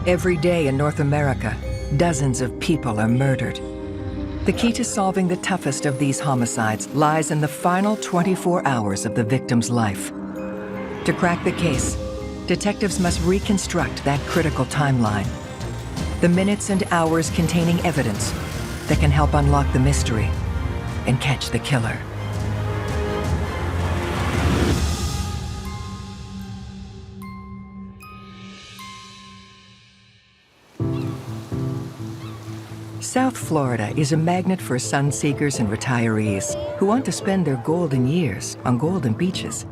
Every day in North America, dozens of people are murdered. The key to solving the toughest of these homicides lies in the final 24 hours of the victim's life. To crack the case, detectives must reconstruct that critical timeline. The minutes and hours containing evidence that can help unlock the mystery and catch the killer. South Florida is a magnet for sun seekers and retirees who want to spend their golden years on golden beaches.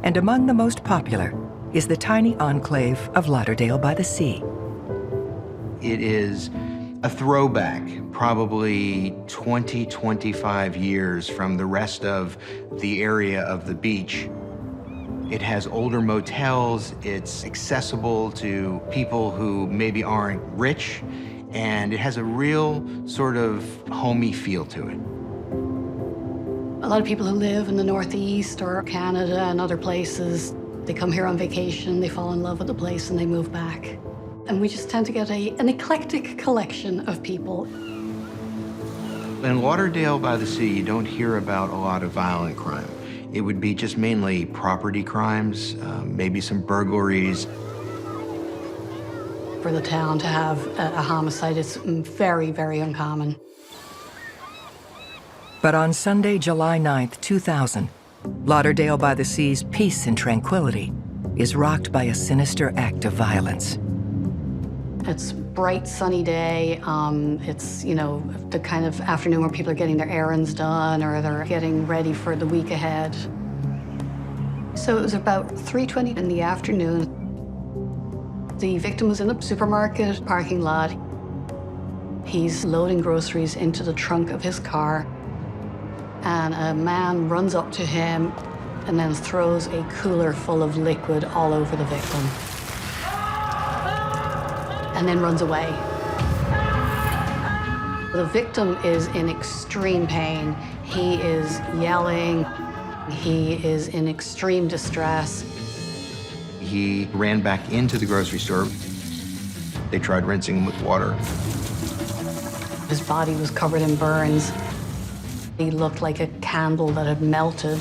And among the most popular is the tiny enclave of Lauderdale by the Sea.
It is a throwback, probably 20, 25 years from the rest of the area of the beach. It has older motels, it's accessible to people who maybe aren't rich, and it has a real sort of homey feel to it.
A lot of people who live in the Northeast or Canada and other places, they come here on vacation, they fall in love with the place, and they move back. And we just tend to get an eclectic collection of people.
In Lauderdale by the Sea, you don't hear about a lot of violent crime. It would be just mainly property crimes, maybe some burglaries.
For the town to have a homicide is very, very uncommon.
But on Sunday, July 9th, 2000, Lauderdale by the Sea's peace and tranquility is rocked by a sinister act of violence.
It's a bright, sunny day. It's, the kind of afternoon where people are getting their errands done or they're getting ready for the week ahead. So it was about 3:20 in the afternoon. The victim was in a supermarket parking lot. He's loading groceries into the trunk of his car, and a man runs up to him and then throws a cooler full of liquid all over the victim, and then runs away. The victim is in extreme pain. He is yelling. He is in extreme distress.
He ran back into the grocery store. They tried rinsing him with water.
His body was covered in burns. He looked like a candle that had melted.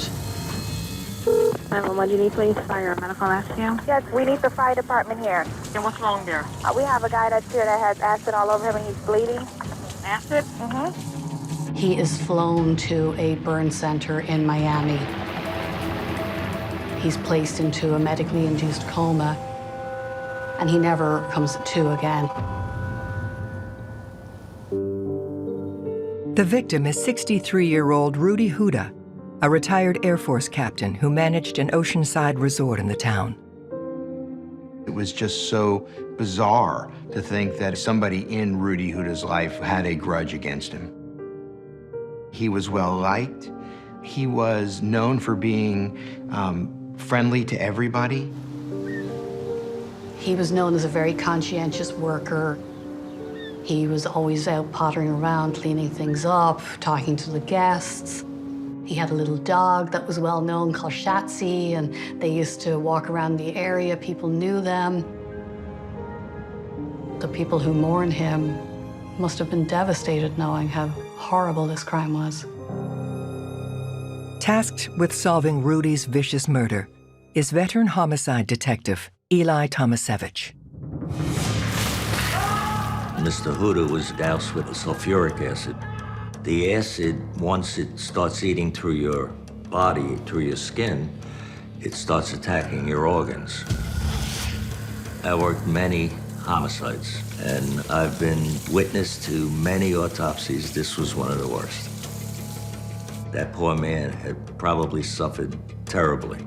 911, do you need police, fire, medical rescue?
Yes, we need the fire department here.
And what's wrong there?
We have a guy that's here that has acid all over him and he's bleeding.
Acid?
Mm-hmm.
He is flown to a burn center in Miami. He's placed into a medically induced coma, and he never comes to again.
The victim is 63-year-old Rudy Huda, a retired Air Force captain who managed an oceanside resort in the town.
It was just so bizarre to think that somebody in Rudy Huda's life had a grudge against him. He was well-liked. He was known for being friendly to everybody.
He was known as a very conscientious worker. He was always out pottering around, cleaning things up, talking to the guests. He had a little dog that was well known called Shatsy, and they used to walk around the area. People knew them. The people who mourned him must have been devastated knowing how horrible this crime was.
Tasked with solving Rudy's vicious murder is veteran homicide detective Eli Tomasevich.
Mr. Huda was doused with sulfuric acid. The acid, once it starts eating through your body, through your skin, it starts attacking your organs. I worked many homicides, and I've been witness to many autopsies. This was one of the worst. That poor man had probably suffered terribly.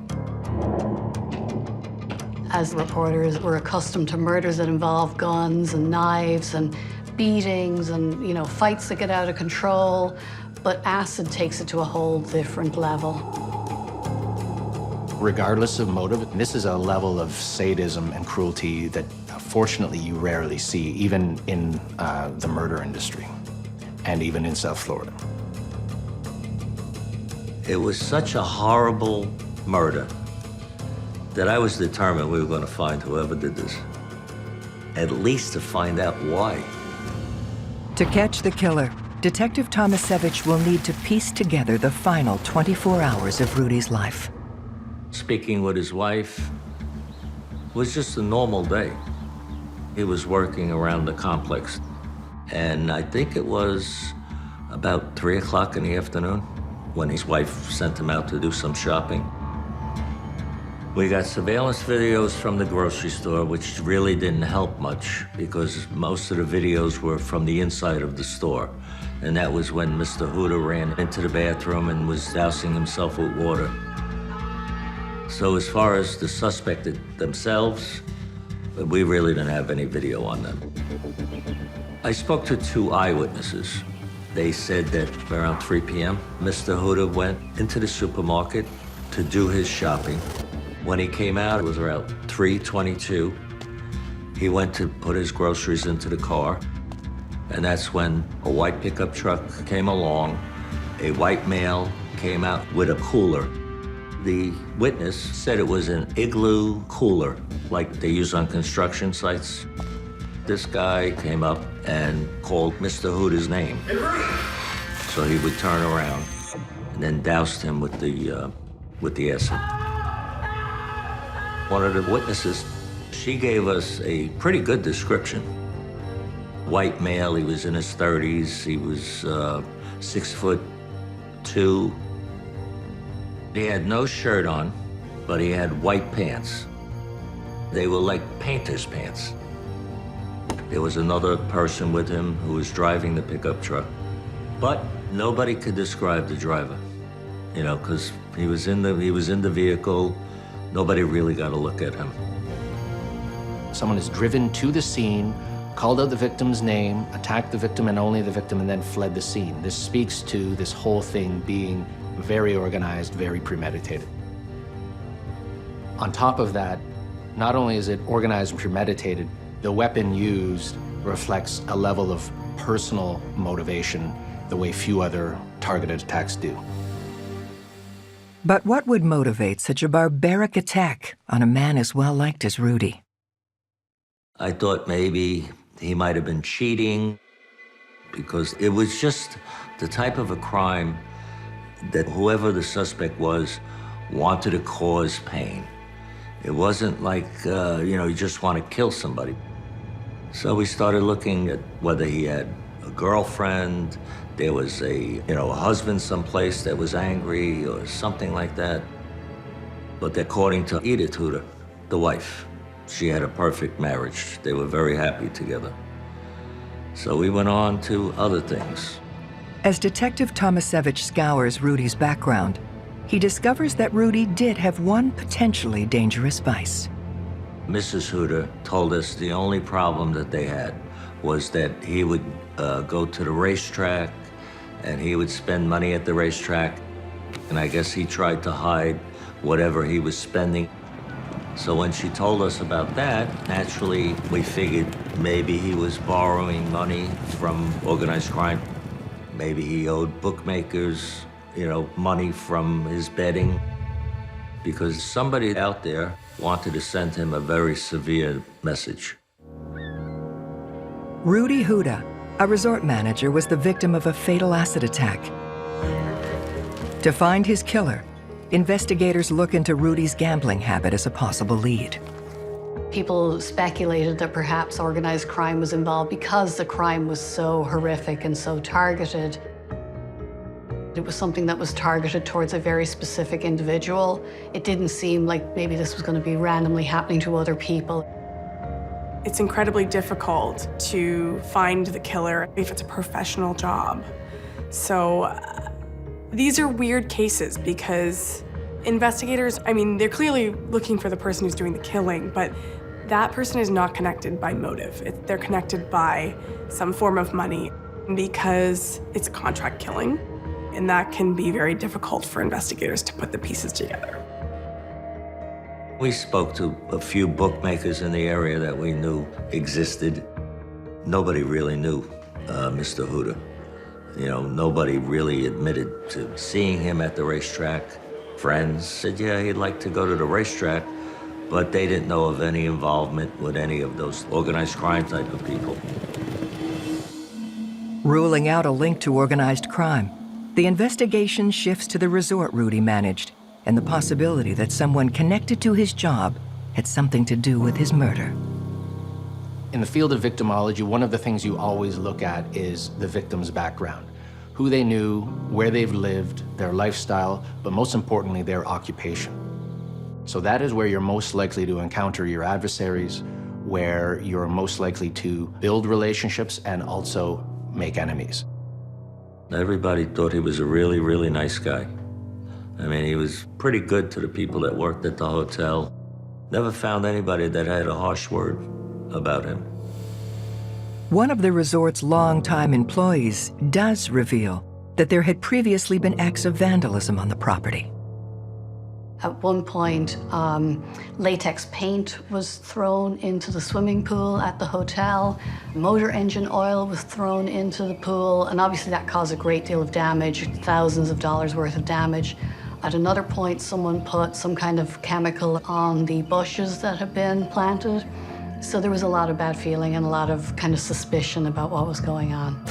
As reporters, we're accustomed to murders that involve guns and knives and beatings and, fights that get out of control, but acid takes it to a whole different level.
Regardless of motive, this is a level of sadism and cruelty that fortunately you rarely see, even in the murder industry, and even in South Florida.
It was such a horrible murder that I was determined we were going to find whoever did this, at least to find out why.
To catch the killer, Detective Tomasevich will need to piece together the final 24 hours of Rudy's life.
Speaking with his wife was just a normal day. He was working around the complex, and I think it was about 3 o'clock in the afternoon when his wife sent him out to do some shopping. We got surveillance videos from the grocery store, which really didn't help much because most of the videos were from the inside of the store. And that was when Mr. Huda ran into the bathroom and was dousing himself with water. So as far as the suspect themselves, we really didn't have any video on them. I spoke to 2 eyewitnesses. They said that around 3 p.m., Mr. Huda went into the supermarket to do his shopping. When he came out, it was around 3:22. He went to put his groceries into the car, and that's when a white pickup truck came along. A white male came out with a cooler. The witness said it was an igloo cooler, like they use on construction sites. This guy came up and called Mr. Huda's name. So he would turn around and then doused him with the acid. One of the witnesses, she gave us a pretty good description. White male, he was in his 30s. He was 6'2". He had no shirt on, but he had white pants. They were like painter's pants. There was another person with him who was driving the pickup truck, but nobody could describe the driver, you know, because he was in the vehicle. Nobody really got a look at him.
Someone is driven to the scene, called out the victim's name, attacked the victim and only the victim, and then fled the scene. This speaks to this whole thing being very organized, very premeditated. On top of that, not only is it organized and premeditated, the weapon used reflects a level of personal motivation the way few other targeted attacks do.
But what would motivate such a barbaric attack on a man as well-liked as Rudy?
I thought maybe he might have been cheating because it was just the type of a crime that whoever the suspect was wanted to cause pain. It wasn't like, you just want to kill somebody. So we started looking at whether he had a girlfriend, there was a husband someplace that was angry or something like that. But according to Edith Huda, the wife, she had a perfect marriage. They were very happy together. So we went on to other things.
As Detective Tomasevich scours Rudy's background, he discovers that Rudy did have one potentially dangerous vice.
Mrs. Huda told us the only problem that they had was that he would go to the racetrack and he would spend money at the racetrack. And I guess he tried to hide whatever he was spending. So when she told us about that, naturally we figured maybe he was borrowing money from organized crime. Maybe he owed bookmakers, money from his betting. Because somebody out there wanted to send him a very severe message.
Rudy Huda, a resort manager, was the victim of a fatal acid attack. To find his killer, investigators look into Rudy's gambling habit as a possible lead.
People speculated that perhaps organized crime was involved because the crime was so horrific and so targeted. It was something that was targeted towards a very specific individual. It didn't seem like maybe this was going to be randomly happening to other people.
It's incredibly difficult to find the killer if it's a professional job. So these are weird cases because investigators, they're clearly looking for the person who's doing the killing, but that person is not connected by motive. They're connected by some form of money because it's a contract killing, and that can be very difficult for investigators to put the pieces together.
We spoke to a few bookmakers in the area that we knew existed. Nobody really knew Mr. Huda. Nobody really admitted to seeing him at the racetrack. Friends said, yeah, he'd like to go to the racetrack, but they didn't know of any involvement with any of those organized crime type of people.
Ruling out a link to organized crime, the investigation shifts to the resort Rudy managed and the possibility that someone connected to his job had something to do with his murder.
In the field of victimology, one of the things you always look at is the victim's background. Who they knew, where they've lived, their lifestyle, but most importantly, their occupation. So that is where you're most likely to encounter your adversaries, where you're most likely to build relationships and also make enemies.
Everybody thought he was a really, really nice guy. I mean, he was pretty good to the people that worked at the hotel. Never found anybody that had a harsh word about him.
One of the resort's longtime employees does reveal that there had previously been acts of vandalism on the property.
At one point, latex paint was thrown into the swimming pool at the hotel. Motor engine oil was thrown into the pool, and obviously that caused a great deal of damage, thousands of dollars worth of damage. At another point, someone put some kind of chemical on the bushes that had been planted. So there was a lot of bad feeling and a lot of kind of suspicion about what was going on.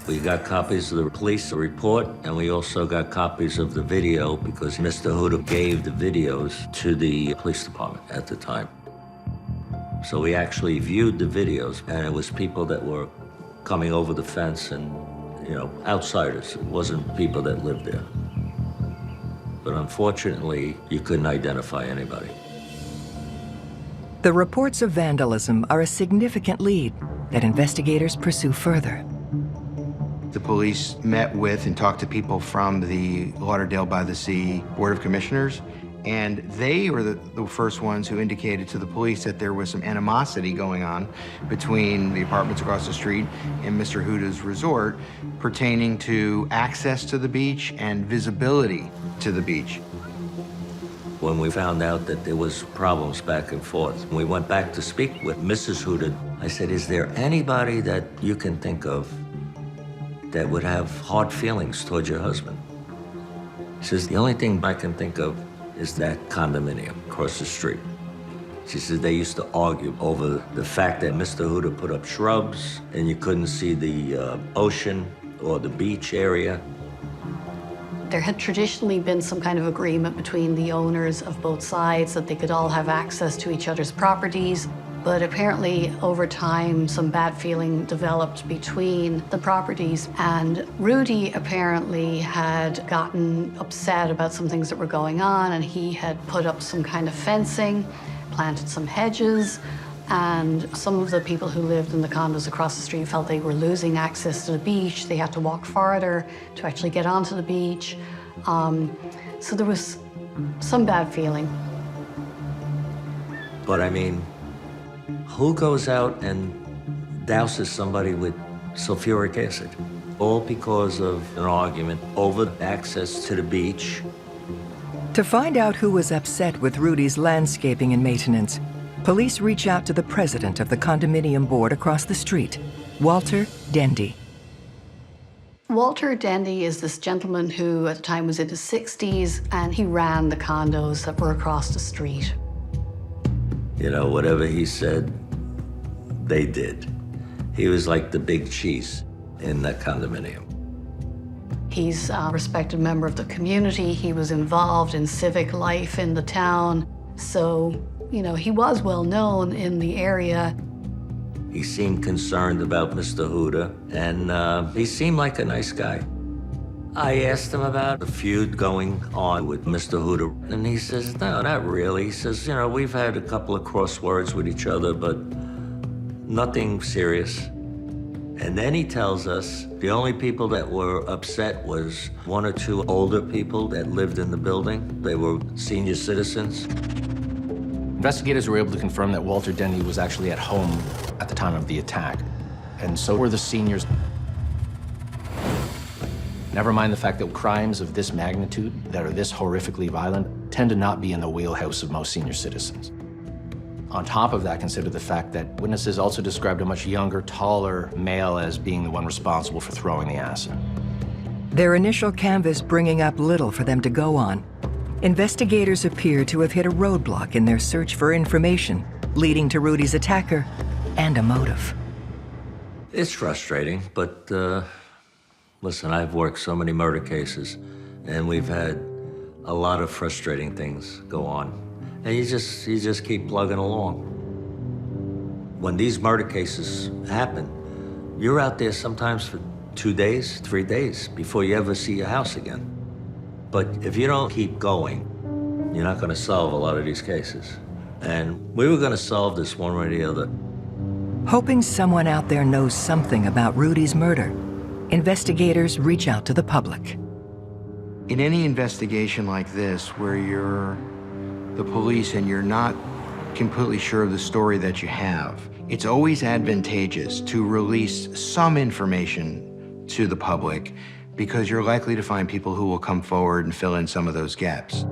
We got copies of the police report, and we also got copies of the video because Mr. Huda gave the videos to the police department at the time. So we actually viewed the videos, and it was people that were coming over the fence and, outsiders. It wasn't people that lived there. But unfortunately, you couldn't identify anybody.
The reports of vandalism are a significant lead that investigators pursue further.
The police met with and talked to people from the Lauderdale-by-the-Sea Board of Commissioners, and they were the first ones who indicated to the police that there was some animosity going on between the apartments across the street and Mr. Huda's resort pertaining to access to the beach and visibility to the beach.
When we found out that there was problems back and forth, we went back to speak with Mrs. Huda. I said, is there anybody that you can think of that would have hard feelings towards your husband? She says, the only thing I can think of is that condominium across the street. She says they used to argue over the fact that Mr. Huda put up shrubs and you couldn't see the ocean or the beach area.
There had traditionally been some kind of agreement between the owners of both sides that they could all have access to each other's properties. But apparently, over time, some bad feeling developed between the properties. And Rudy apparently had gotten upset about some things that were going on, and he had put up some kind of fencing, planted some hedges, and some of the people who lived in the condos across the street felt they were losing access to the beach. They had to walk farther to actually get onto the beach. So there was some bad feeling.
But I mean, who goes out and douses somebody with sulfuric acid? All because of an argument over access to the beach.
To find out who was upset with Rudy's landscaping and maintenance, police reach out to the president of the condominium board across the street, Walter Dendy.
Walter Dendy is this gentleman who at the time was in his 60s, and he ran the condos that were across the street.
Whatever he said, they did. He was like the big cheese in that condominium.
He's a respected member of the community. He was involved in civic life in the town. So, he was well known in the area.
He seemed concerned about Mr. Huda, and he seemed like a nice guy. I asked him about a feud going on with Mr. Huda, and he says, no, not really. He says, we've had a couple of crosswords with each other, but nothing serious. And then he tells us the only people that were upset was one or two older people that lived in the building. They were senior citizens.
Investigators were able to confirm that Walter Dendy was actually at home at the time of the attack, and so were the seniors. Never mind the fact that crimes of this magnitude, that are this horrifically violent, tend to not be in the wheelhouse of most senior citizens. On top of that, consider the fact that witnesses also described a much younger, taller male as being the one responsible for throwing the acid.
Their initial canvass bringing up little for them to go on, investigators appear to have hit a roadblock in their search for information leading to Rudy's attacker and a motive.
It's frustrating, but listen, I've worked so many murder cases, and we've had a lot of frustrating things go on. And you just keep plugging along. When these murder cases happen, you're out there sometimes for 2 days, 3 days before you ever see your house again. But if you don't keep going, you're not going to solve a lot of these cases. And we were going to solve this one way or the other.
Hoping someone out there knows something about Rudy's murder, investigators reach out to the public.
In any investigation like this, where you're the police and you're not completely sure of the story that you have, it's always advantageous to release some information to the public because you're likely to find people who will come forward and fill in some of those gaps.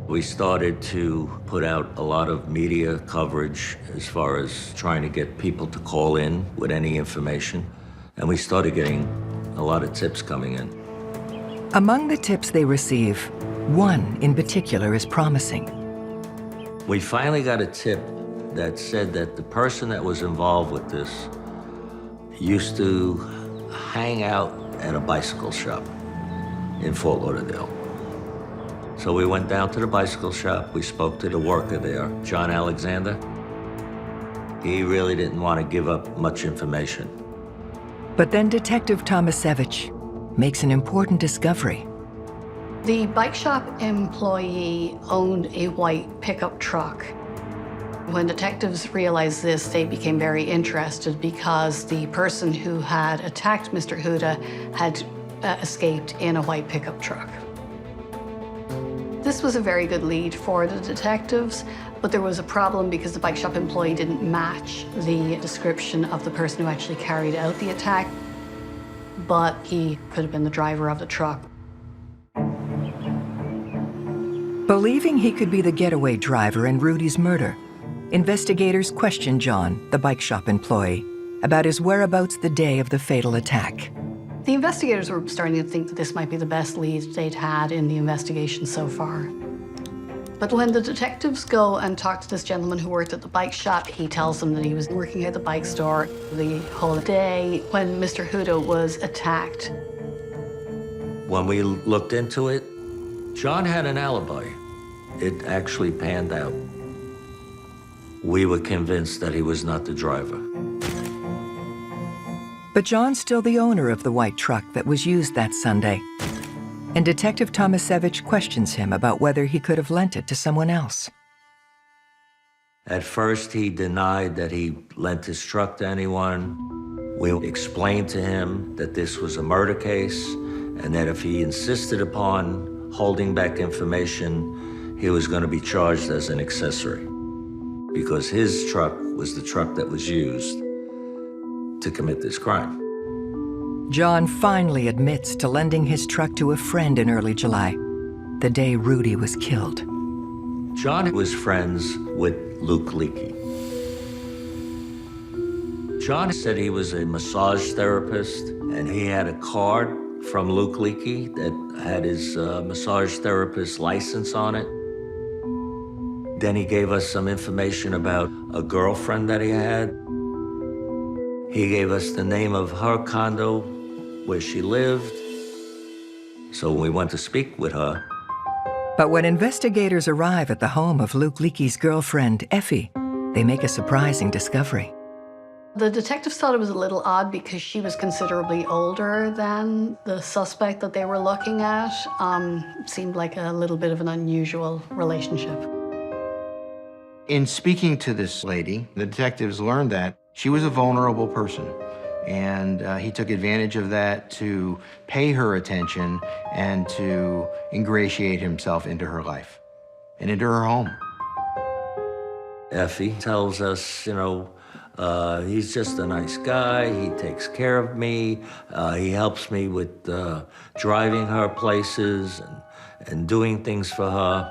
We started to put out a lot of media coverage as far as trying to get people to call in with any information, and we started getting a lot of tips coming in.
Among the tips they receive, one in particular is promising.
We finally got a tip that said that the person that was involved with this used to hang out at a bicycle shop in Fort Lauderdale. So we went down to the bicycle shop. We spoke to the worker there, John Alexander. He really didn't want to give up much information.
But then Detective Tomasevich makes an important discovery.
The bike shop employee owned a white pickup truck. When detectives realized this, they became very interested because the person who had attacked Mr. Huda had escaped in a white pickup truck. This was a very good lead for the detectives, but there was a problem because the bike shop employee didn't match the description of the person who actually carried out the attack, but he could have been the driver of the truck.
Believing he could be the getaway driver in Rudy's murder, investigators questioned John, the bike shop employee, about his whereabouts the day of the fatal attack.
The investigators were starting to think that this might be the best lead they'd had in the investigation so far. But when the detectives go and talk to this gentleman who worked at the bike shop, he tells them that he was working at the bike store the whole day when Mr. Huda was attacked.
When we looked into it, John had an alibi. It actually panned out. We were convinced that he was not the driver.
But John's still the owner of the white truck that was used that Sunday. And Detective Tomasevich questions him about whether he could have lent it to someone else.
At first, he denied that he lent his truck to anyone. We explained to him that this was a murder case and that if he insisted upon holding back information, he was going to be charged as an accessory because his truck was the truck that was used to commit this crime.
John finally admits to lending his truck to a friend in early July, the day Rudy was killed.
John was friends with Leaky. John said he was a massage therapist, and he had a card from Leaky that had his massage therapist license on it. Then he gave us some information about a girlfriend that he had. He gave us the name of her condo where she lived. So we went to speak with her.
But when investigators arrive at the home of Leaky's girlfriend, Effie, they make a surprising discovery.
The detectives thought it was a little odd because she was considerably older than the suspect that they were looking at. Seemed like a little bit of an unusual relationship.
In speaking to this lady, the detectives learned that she was a vulnerable person, and he took advantage of that to pay her attention and to ingratiate himself into her life and into her home.
Effie tells us, he's just a nice guy. He takes care of me. He helps me with driving her places and doing things for her.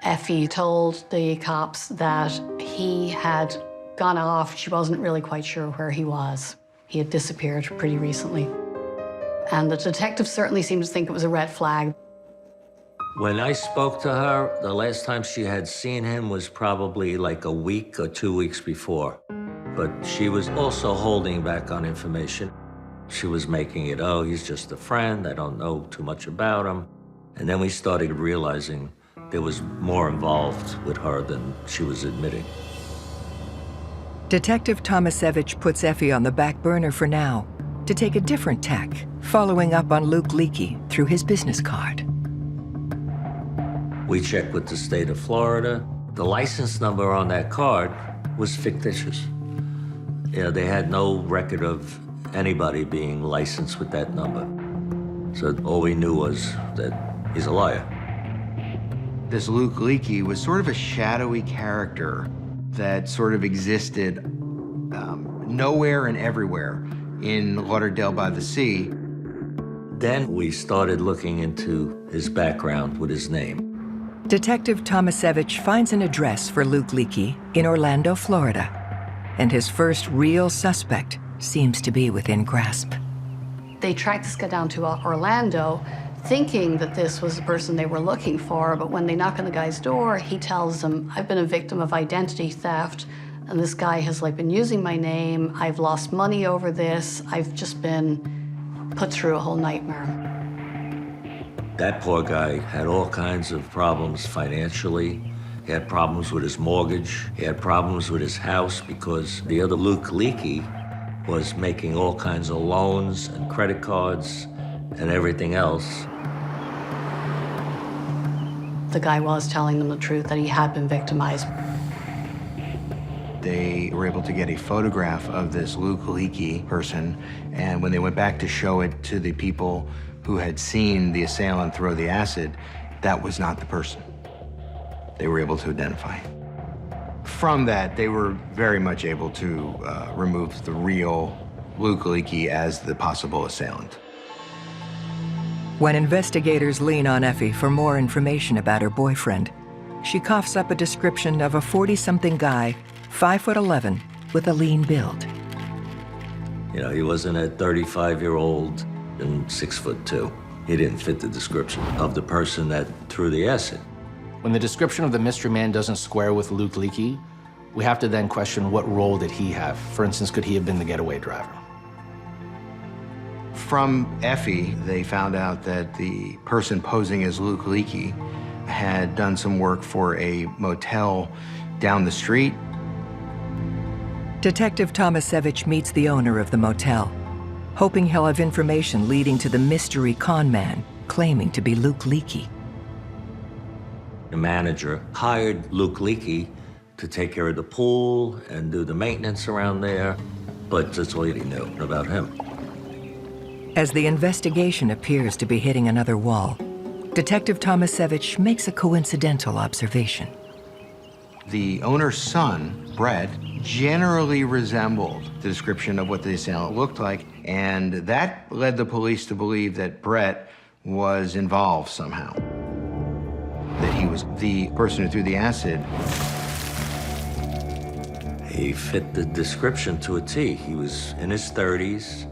Effie told the cops that he had gone off. She wasn't really quite sure where he was. He had disappeared pretty recently. And the detectives certainly seemed to think it was a red flag.
When I spoke to her, the last time she had seen him was probably like a week or 2 weeks before. But she was also holding back on information. She was making it, oh, he's just a friend. I don't know too much about him. And then we started realizing there was more involved with her than she was admitting.
Detective Tomasevich puts Effie on the back burner for now to take a different tack, following up on Leaky through his business card.
We checked with the state of Florida. The license number on that card was fictitious. They had no record of anybody being licensed with that number. So all we knew was that he's a liar.
This Leaky was sort of a shadowy character that sort of existed nowhere and everywhere in Lauderdale by the Sea.
Then we started looking into his background with his name.
Detective Tomasevich finds an address for Leaky in Orlando, Florida, and his first real suspect seems to be within grasp.
They tracked this guy down to Orlando, thinking that this was the person they were looking for, but when they knock on the guy's door, he tells them, I've been a victim of identity theft, and this guy has been using my name. I've lost money over this. I've just been put through a whole nightmare.
That poor guy had all kinds of problems financially. He had problems with his mortgage. He had problems with his house because the other Leaky was making all kinds of loans and credit cards and everything else.
The guy was telling them the truth, that he had been victimized.
They were able to get a photograph of this Leaky person, and when they went back to show it to the people who had seen the assailant throw the acid, that was not the person. They were able to identify. From that, they were very much able to remove the real Leaky as the possible assailant.
When investigators lean on Effie for more information about her boyfriend, she coughs up a description of a 40-something guy, 5'11", with a lean build.
He wasn't a 35-year-old and 6'2". He didn't fit the description of the person that threw the acid.
When the description of the mystery man doesn't square with Leaky, we have to then question what role did he have. For instance, could he have been the getaway driver?
From Effie, they found out that the person posing as Leaky had done some work for a motel down the street.
Detective Tomasevich meets the owner of the motel, hoping he'll have information leading to the mystery con man claiming to be Leaky.
The manager hired Leaky to take care of the pool and do the maintenance around there, but that's all he knew about him.
As the investigation appears to be hitting another wall, Detective Tomasevich makes a coincidental observation.
The owner's son, Brett, generally resembled the description of what the assailant looked like, and that led the police to believe that Brett was involved somehow, that he was the person who threw the acid.
He fit the description to a T. He was in his 30s,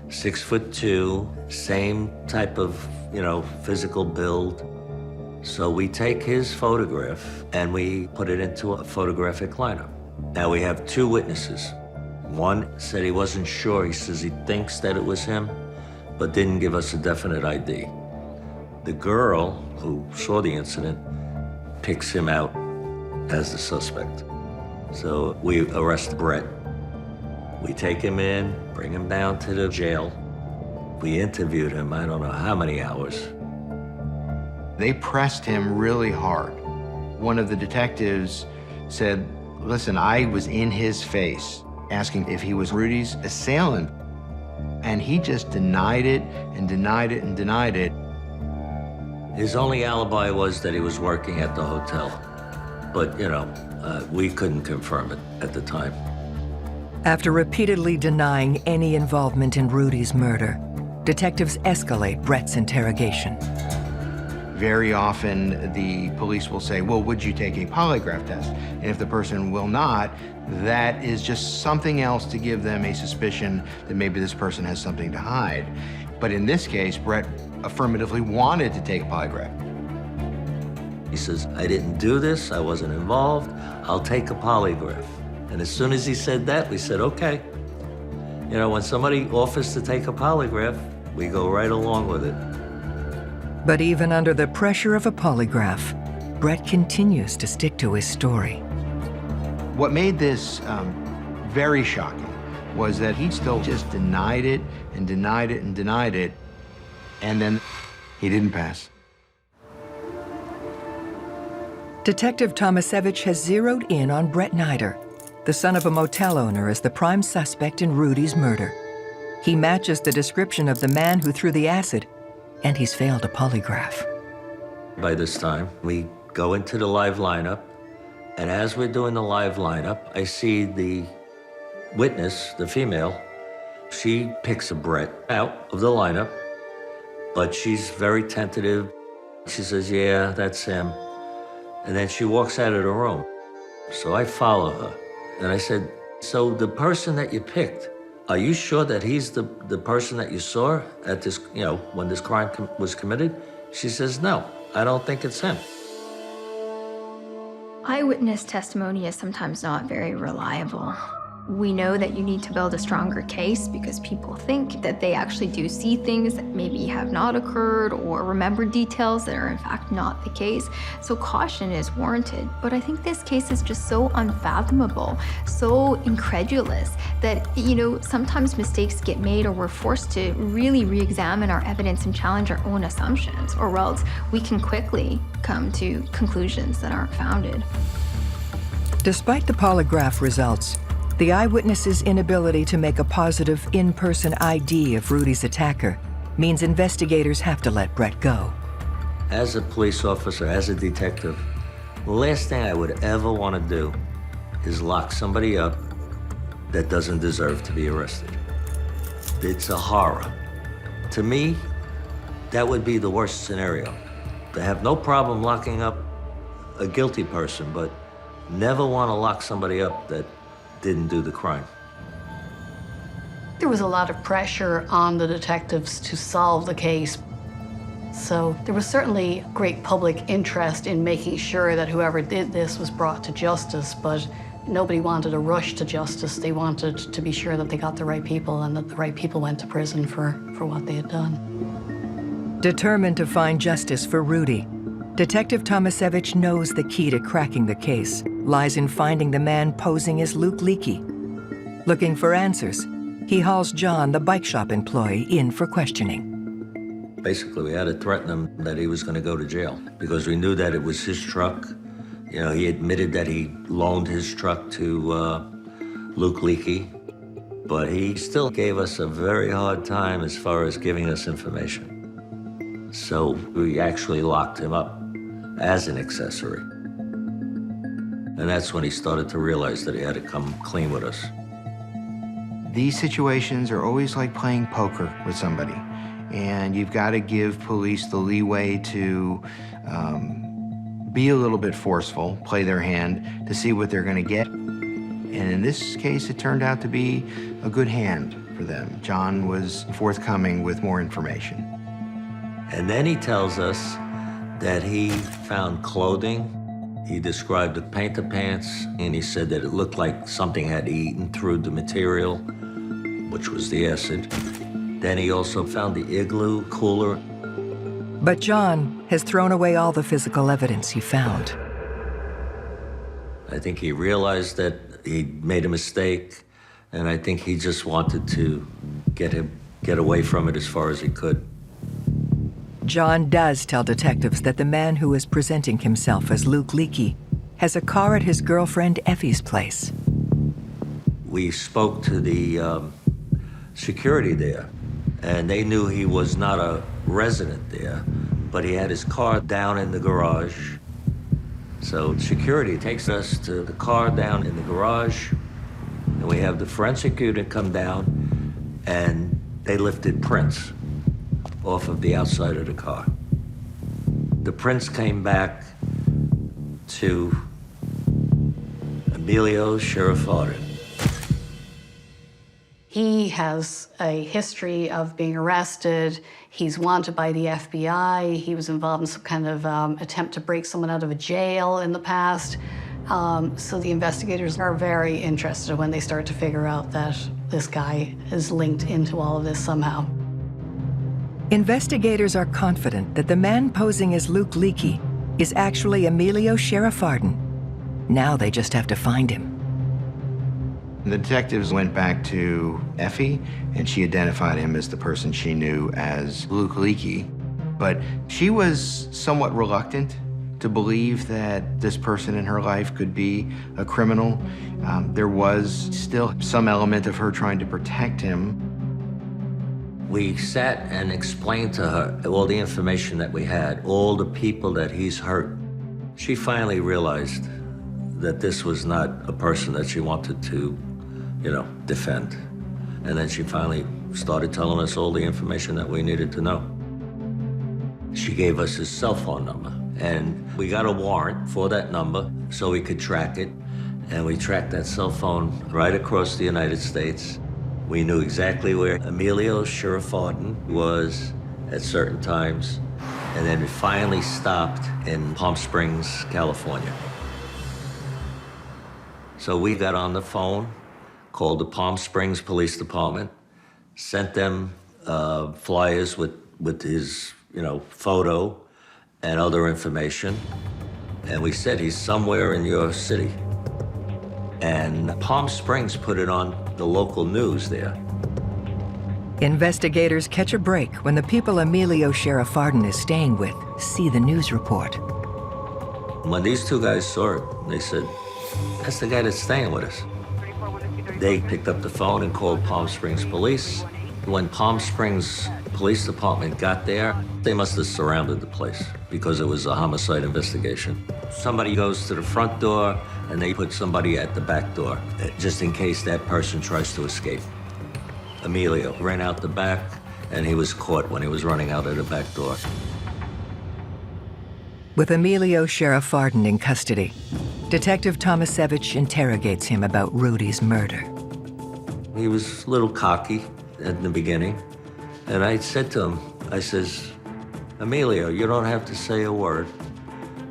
6'2", same type of, physical build. So we take his photograph and we put it into a photographic lineup. Now we have two witnesses. One said he wasn't sure. He says he thinks that it was him, but didn't give us a definite ID. The girl who saw the incident picks him out as the suspect. So we arrest Brett. We take him in, bring him down to the jail. We interviewed him, I don't know how many hours.
They pressed him really hard. One of the detectives said, listen, I was in his face asking if he was Rudy's assailant. And he just denied it and denied it and denied it.
His only alibi was that he was working at the hotel. But, we couldn't confirm it at the time.
After repeatedly denying any involvement in Rudy's murder, detectives escalate Brett's interrogation.
Very often, the police will say, well, would you take a polygraph test? And if the person will not, that is just something else to give them a suspicion that maybe this person has something to hide. But in this case, Brett affirmatively wanted to take a polygraph.
He says, I didn't do this, I wasn't involved, I'll take a polygraph. And as soon as he said that, we said, okay. When somebody offers to take a polygraph, we go right along with it.
But even under the pressure of a polygraph, Brett continues to stick to his story.
What made this very shocking was that he still just denied it and denied it and denied it, and then he didn't pass.
Detective Tomasevich has zeroed in on Brett Nider, the son of a motel owner, as the prime suspect in Rudy's murder. He matches the description of the man who threw the acid, and he's failed a polygraph.
By this time, we go into the live lineup, and as we're doing the live lineup, I see the witness, the female. She picks a Brett out of the lineup, but she's very tentative. She says, yeah, that's him. And then she walks out of the room. So I follow her. And I said, so the person that you picked, are you sure that he's the person that you saw at this, when this crime was committed? She says, no, I don't think it's him.
Eyewitness testimony is sometimes not very reliable. We know that you need to build a stronger case because people think that they actually do see things that maybe have not occurred or remember details that are in fact not the case. So caution is warranted. But I think this case is just so unfathomable, so incredulous that, sometimes mistakes get made or we're forced to really re-examine our evidence and challenge our own assumptions, or else we can quickly come to conclusions that aren't founded.
Despite the polygraph results, the eyewitness's inability to make a positive in-person ID of Rudy's attacker means investigators have to let Brett go.
As a police officer, as a detective, the last thing I would ever want to do is lock somebody up that doesn't deserve to be arrested. It's a horror. To me, that would be the worst scenario. To have no problem locking up a guilty person, but never want to lock somebody up that didn't do the crime.
There was a lot of pressure on the detectives to solve the case. So there was certainly great public interest in making sure that whoever did this was brought to justice, but nobody wanted a rush to justice. They wanted to be sure that they got the right people and that the right people went to prison for what they had done.
Determined to find justice for Rudy, Detective Tomasevich knows the key to cracking the case lies in finding the man posing as Leaky. Looking for answers, he hauls John, the bike shop employee, in for questioning.
Basically, we had to threaten him that he was going to go to jail because we knew that it was his truck. He admitted that he loaned his truck to Leaky, but he still gave us a very hard time as far as giving us information. So we actually locked him up as an accessory. And that's when he started to realize that he had to come clean with us.
These situations are always like playing poker with somebody, and you've got to give police the leeway to be a little bit forceful, play their hand to see what they're going to get. And in this case, it turned out to be a good hand for them. John was forthcoming with more information.
And then he tells us that he found clothing. He described the painter pants, and he said that it looked like something had eaten through the material, which was the acid. Then he also found the igloo cooler.
But John has thrown away all the physical evidence he found.
I think he realized that he made a mistake, and I think he just wanted to get away from it as far as he could.
John does tell detectives that the man who is presenting himself as Leaky has a car at his girlfriend Effie's place.
We spoke to the security there, and they knew he was not a resident there, but he had his car down in the garage. So security takes us to the car down in the garage, and we have the forensic unit come down, and they lifted prints off of the outside of the car. The prints came back to Amelio Sherafarden.
He has a history of being arrested. He's wanted by the FBI. He was involved in some kind of attempt to break someone out of a jail in the past. So the investigators are very interested when they start to figure out that this guy is linked into all of this somehow.
Investigators are confident that the man posing as Leaky is actually Amelio Sherafarden. Now they just have to find him.
The detectives went back to Effie, and she identified him as the person she knew as Leaky. But she was somewhat reluctant to believe that this person in her life could be a criminal. There was still some element of her trying to protect him.
We sat and explained to her all the information that we had, all the people that he's hurt. She finally realized that this was not a person that she wanted to, defend. And then she finally started telling us all the information that we needed to know. She gave us his cell phone number, and we got a warrant for that number so we could track it. And we tracked that cell phone right across the United States. We knew exactly where Amelio Sherafarden was at certain times. And then we finally stopped in Palm Springs, California. So we got on the phone, called the Palm Springs Police Department, sent them flyers with his, photo and other information. And we said, he's somewhere in your city. And Palm Springs put it on the local news there.
Investigators catch a break when the people Amelio Sherafarden is staying with see the news report.
When these two guys saw it, they said, that's the guy that's staying with us. They picked up the phone and called Palm Springs Police. When Palm Springs Police Department got there, they must have surrounded the place because it was a homicide investigation. Somebody goes to the front door and they put somebody at the back door, just in case that person tries to escape. Amelio ran out the back and he was caught when he was running out of the back door.
With Amelio Sherafarden in custody, Detective Tomasevich interrogates him about Rudy's murder.
He was a little cocky at the beginning. And I said to him, I says, Amelio, you don't have to say a word.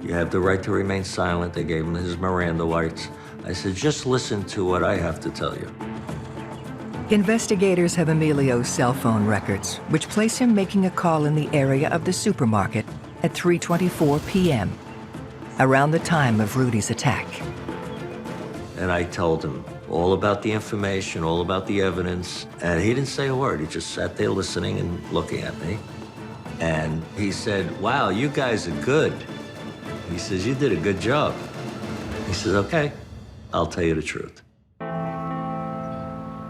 You have the right to remain silent. They gave him his Miranda rights. I said, just listen to what I have to tell you.
Investigators have Amelio's cell phone records, which place him making a call in the area of the supermarket at 3:24 p.m., around the time of Rudy's attack.
And I told him all about the information, all about the evidence, and he didn't say a word. He just sat there listening and looking at me. And he said, wow, you guys are good. He says, you did a good job. He says, okay, I'll tell you the truth.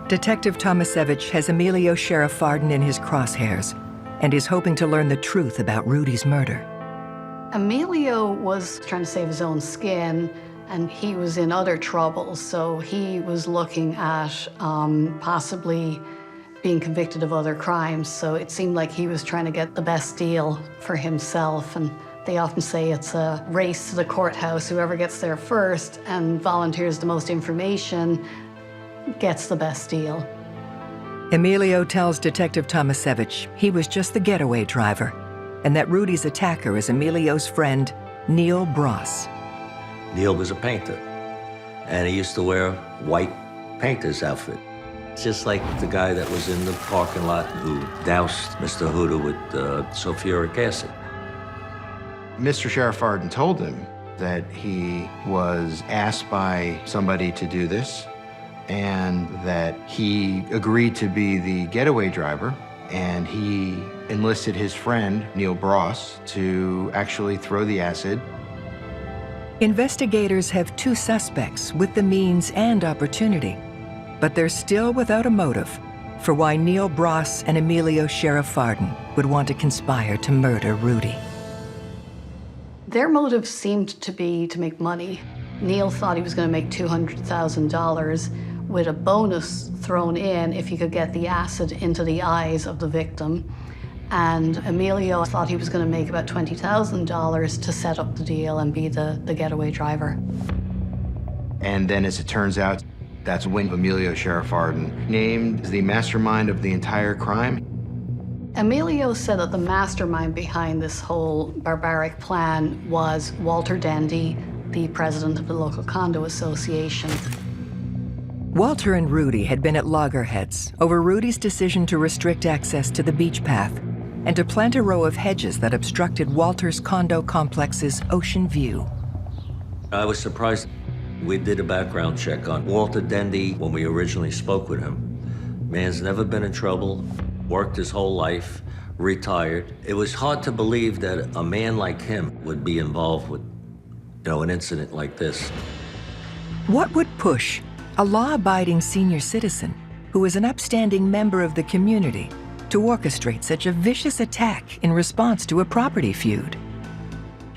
Detective Tomasevich has Amelio Sherafarden in his crosshairs and is hoping to learn the truth about Rudy's murder.
Amelio was trying to save his own skin, and he was in other troubles, so he was looking at possibly being convicted of other crimes. So it seemed like he was trying to get the best deal for himself. And they often say it's a race to the courthouse. Whoever gets there first and volunteers the most information gets the best deal.
Amelio tells Detective Tomasevich he was just the getaway driver and that Rudy's attacker is Amelio's friend, Neil Bross.
Neil was a painter, and he used to wear white painter's outfit. Just like the guy that was in the parking lot who doused Mr. Huda with sulfuric acid.
Mr. Sherafarden told him that he was asked by somebody to do this and that he agreed to be the getaway driver, and he enlisted his friend, Neil Bross, to actually throw the acid.
Investigators have two suspects with the means and opportunity, but they're still without a motive for why Neil Bross and Amelio Sherafarden would want to conspire to murder Rudy.
Their motive seemed to be to make money. Neil thought he was going to make $200,000 with a bonus thrown in if he could get the acid into the eyes of the victim. And Amelio thought he was going to make about $20,000 to set up the deal and be the getaway driver.
And then, as it turns out, that's when Amelio Sherafarden named the mastermind of the entire crime.
Amelio said that the mastermind behind this whole barbaric plan was Walter Dendy, the president of the local condo association.
Walter and Rudy had been at loggerheads over Rudy's decision to restrict access to the beach path and to plant a row of hedges that obstructed Walter's condo complex's ocean view.
I was surprised. We did a background check on Walter Dendy when we originally spoke with him. Man's never been in trouble, worked his whole life, retired. It was hard to believe that a man like him would be involved with an incident like this.
What would push a law-abiding senior citizen who is an upstanding member of the community to orchestrate such a vicious attack in response to a property feud?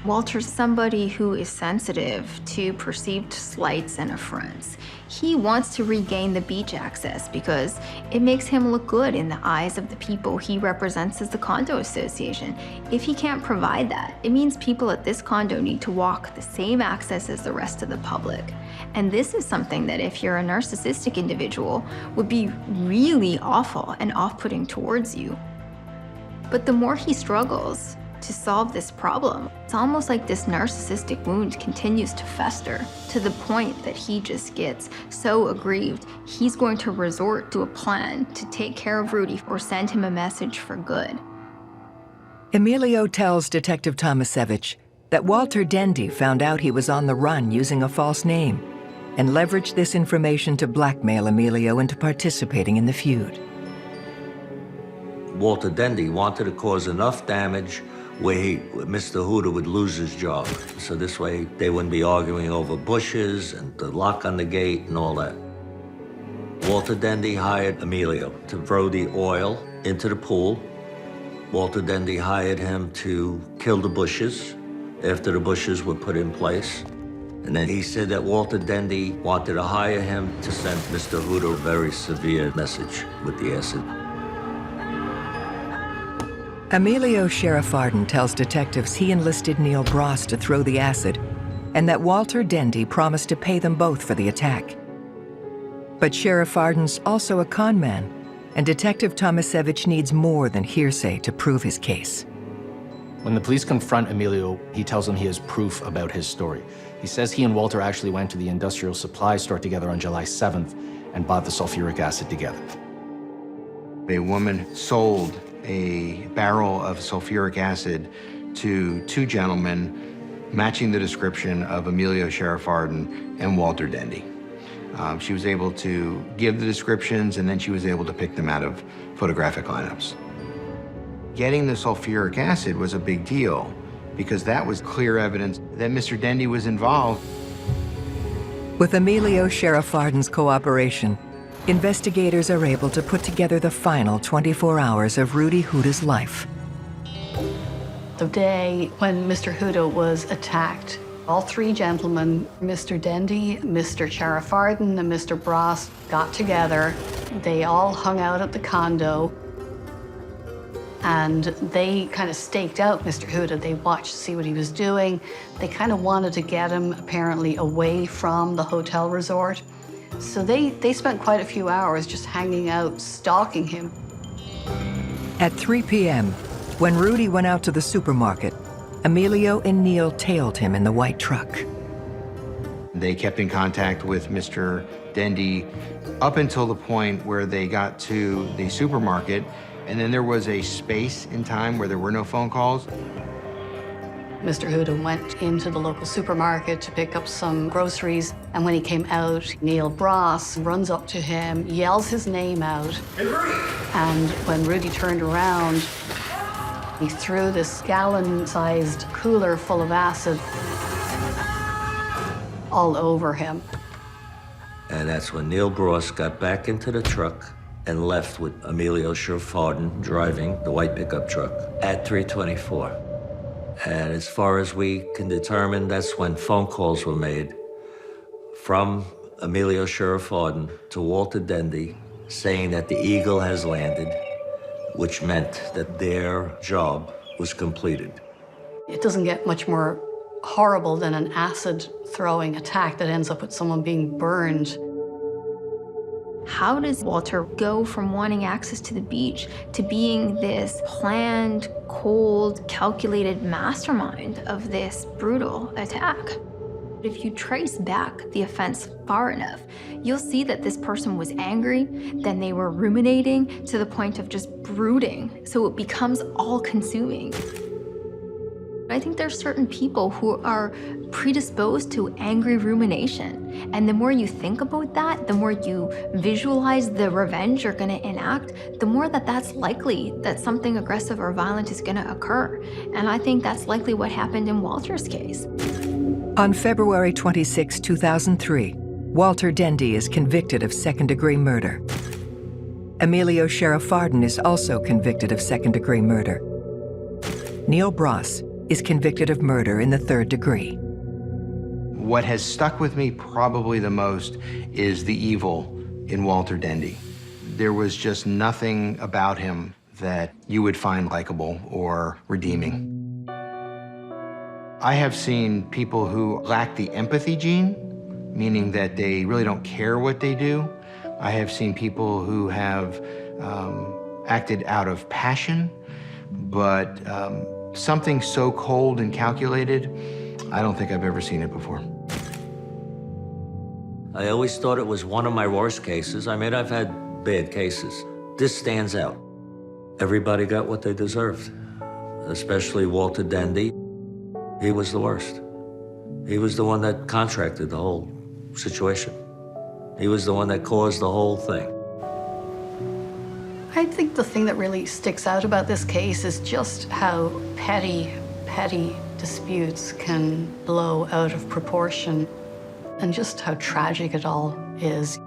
Walter's somebody who is sensitive to perceived slights and affronts. He wants to regain the beach access because it makes him look good in the eyes of the people he represents as the condo association. If he can't provide that, it means people at this condo need to walk the same access as the rest of the public. And this is something that if you're a narcissistic individual would be really awful and off-putting towards you. But the more he struggles to solve this problem, it's almost like this narcissistic wound continues to fester to the point that he just gets so aggrieved, he's going to resort to a plan to take care of Rudy or send him a message for good.
Amelio tells Detective Tomasevich that Walter Dendy found out he was on the run using a false name and leveraged this information to blackmail Amelio into participating in the feud.
Walter Dendy wanted to cause enough damage where Mr. Huda would lose his job. So this way they wouldn't be arguing over bushes and the lock on the gate and all that. Walter Dendy hired Amelio to throw the oil into the pool. Walter Dendy hired him to kill the bushes after the bushes were put in place. And then he said that Walter Dendy wanted to hire him to send Mr. Huda a very severe message with the acid.
Amelio Sherafarden tells detectives he enlisted Neil Bross to throw the acid and that Walter Dendy promised to pay them both for the attack. But Sherafarden's also a con man, and Detective Tomasevich needs more than hearsay to prove his case.
When the police confront Amelio, he tells them he has proof about his story. He says he and Walter actually went to the industrial supply store together on July 7th and bought the sulfuric acid together.
A woman sold a barrel of sulfuric acid to two gentlemen matching the description of Amelio Sherafarden and Walter Dendy. She was able to give the descriptions, and then she was able to pick them out of photographic lineups. Getting the sulfuric acid was a big deal because that was clear evidence that Mr. Dendy was involved.
With Amelio Sherafarden's cooperation, investigators are able to put together the final 24 hours of Rudy Huda's life.
The day when Mr. Huda was attacked, all three gentlemen, Mr. Dendy, Mr. Sherafarden, and Mr. Bross, got together. They all hung out at the condo, and they kind of staked out Mr. Huda. They watched to see what he was doing. They kind of wanted to get him, apparently, away from the hotel resort. So they spent quite a few hours just hanging out, stalking him.
At 3 p.m., when Rudy went out to the supermarket, Amelio and Neil tailed him in the white truck.
They kept in contact with Mr. Dendy up until the point where they got to the supermarket, and then there was a space in time where there were no phone calls.
Mr. Huda went into the local supermarket to pick up some groceries, and when he came out, Neil Bross runs up to him, yells his name out. Hey, Rudy! And when Rudy turned around, he threw this gallon-sized cooler full of acid all over him.
And that's when Neil Bross got back into the truck and left with Amelio Sherafarden driving the white pickup truck at 3:24. And as far as we can determine, that's when phone calls were made from Amelio Sherafarden to Walter Dendy saying that the Eagle has landed, which meant that their job was completed.
It doesn't get much more horrible than an acid-throwing attack that ends up with someone being burned.
How does Walter go from wanting access to the beach to being this planned, cold, calculated mastermind of this brutal attack? If you trace back the offense far enough, you'll see that this person was angry, then they were ruminating to the point of just brooding, so it becomes all-consuming. I think there's certain people who are predisposed to angry rumination. And the more you think about that, the more you visualize the revenge you're gonna enact, the more that's likely that something aggressive or violent is gonna occur. And I think that's likely what happened in Walter's case.
On February 26, 2003, Walter Dendy is convicted of second-degree murder. Amelio Sherafarden is also convicted of second-degree murder. Neil Bross is convicted of murder in the third degree.
What has stuck with me probably the most is the evil in Walter Dendy. There was just nothing about him that you would find likable or redeeming. I have seen people who lack the empathy gene, meaning that they really don't care what they do. I have seen people who have acted out of passion, but something so cold and calculated, I don't think I've ever seen it before.
I always thought it was one of my worst cases. I mean, I've had bad cases. This stands out. Everybody got what they deserved, especially Walter Dendy. He was the worst. He was the one that contracted the whole situation. He was the one that caused the whole thing.
I think the thing that really sticks out about this case is just how petty disputes can blow out of proportion, and just how tragic it all is.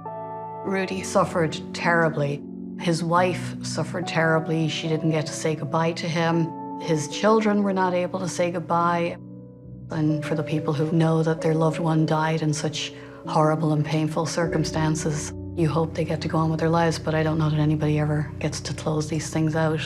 Rudy suffered terribly. His wife suffered terribly. She didn't get to say goodbye to him. His children were not able to say goodbye. And for the people who know that their loved one died in such horrible and painful circumstances, you hope they get to go on with their lives, but I don't know that anybody ever gets to close these things out.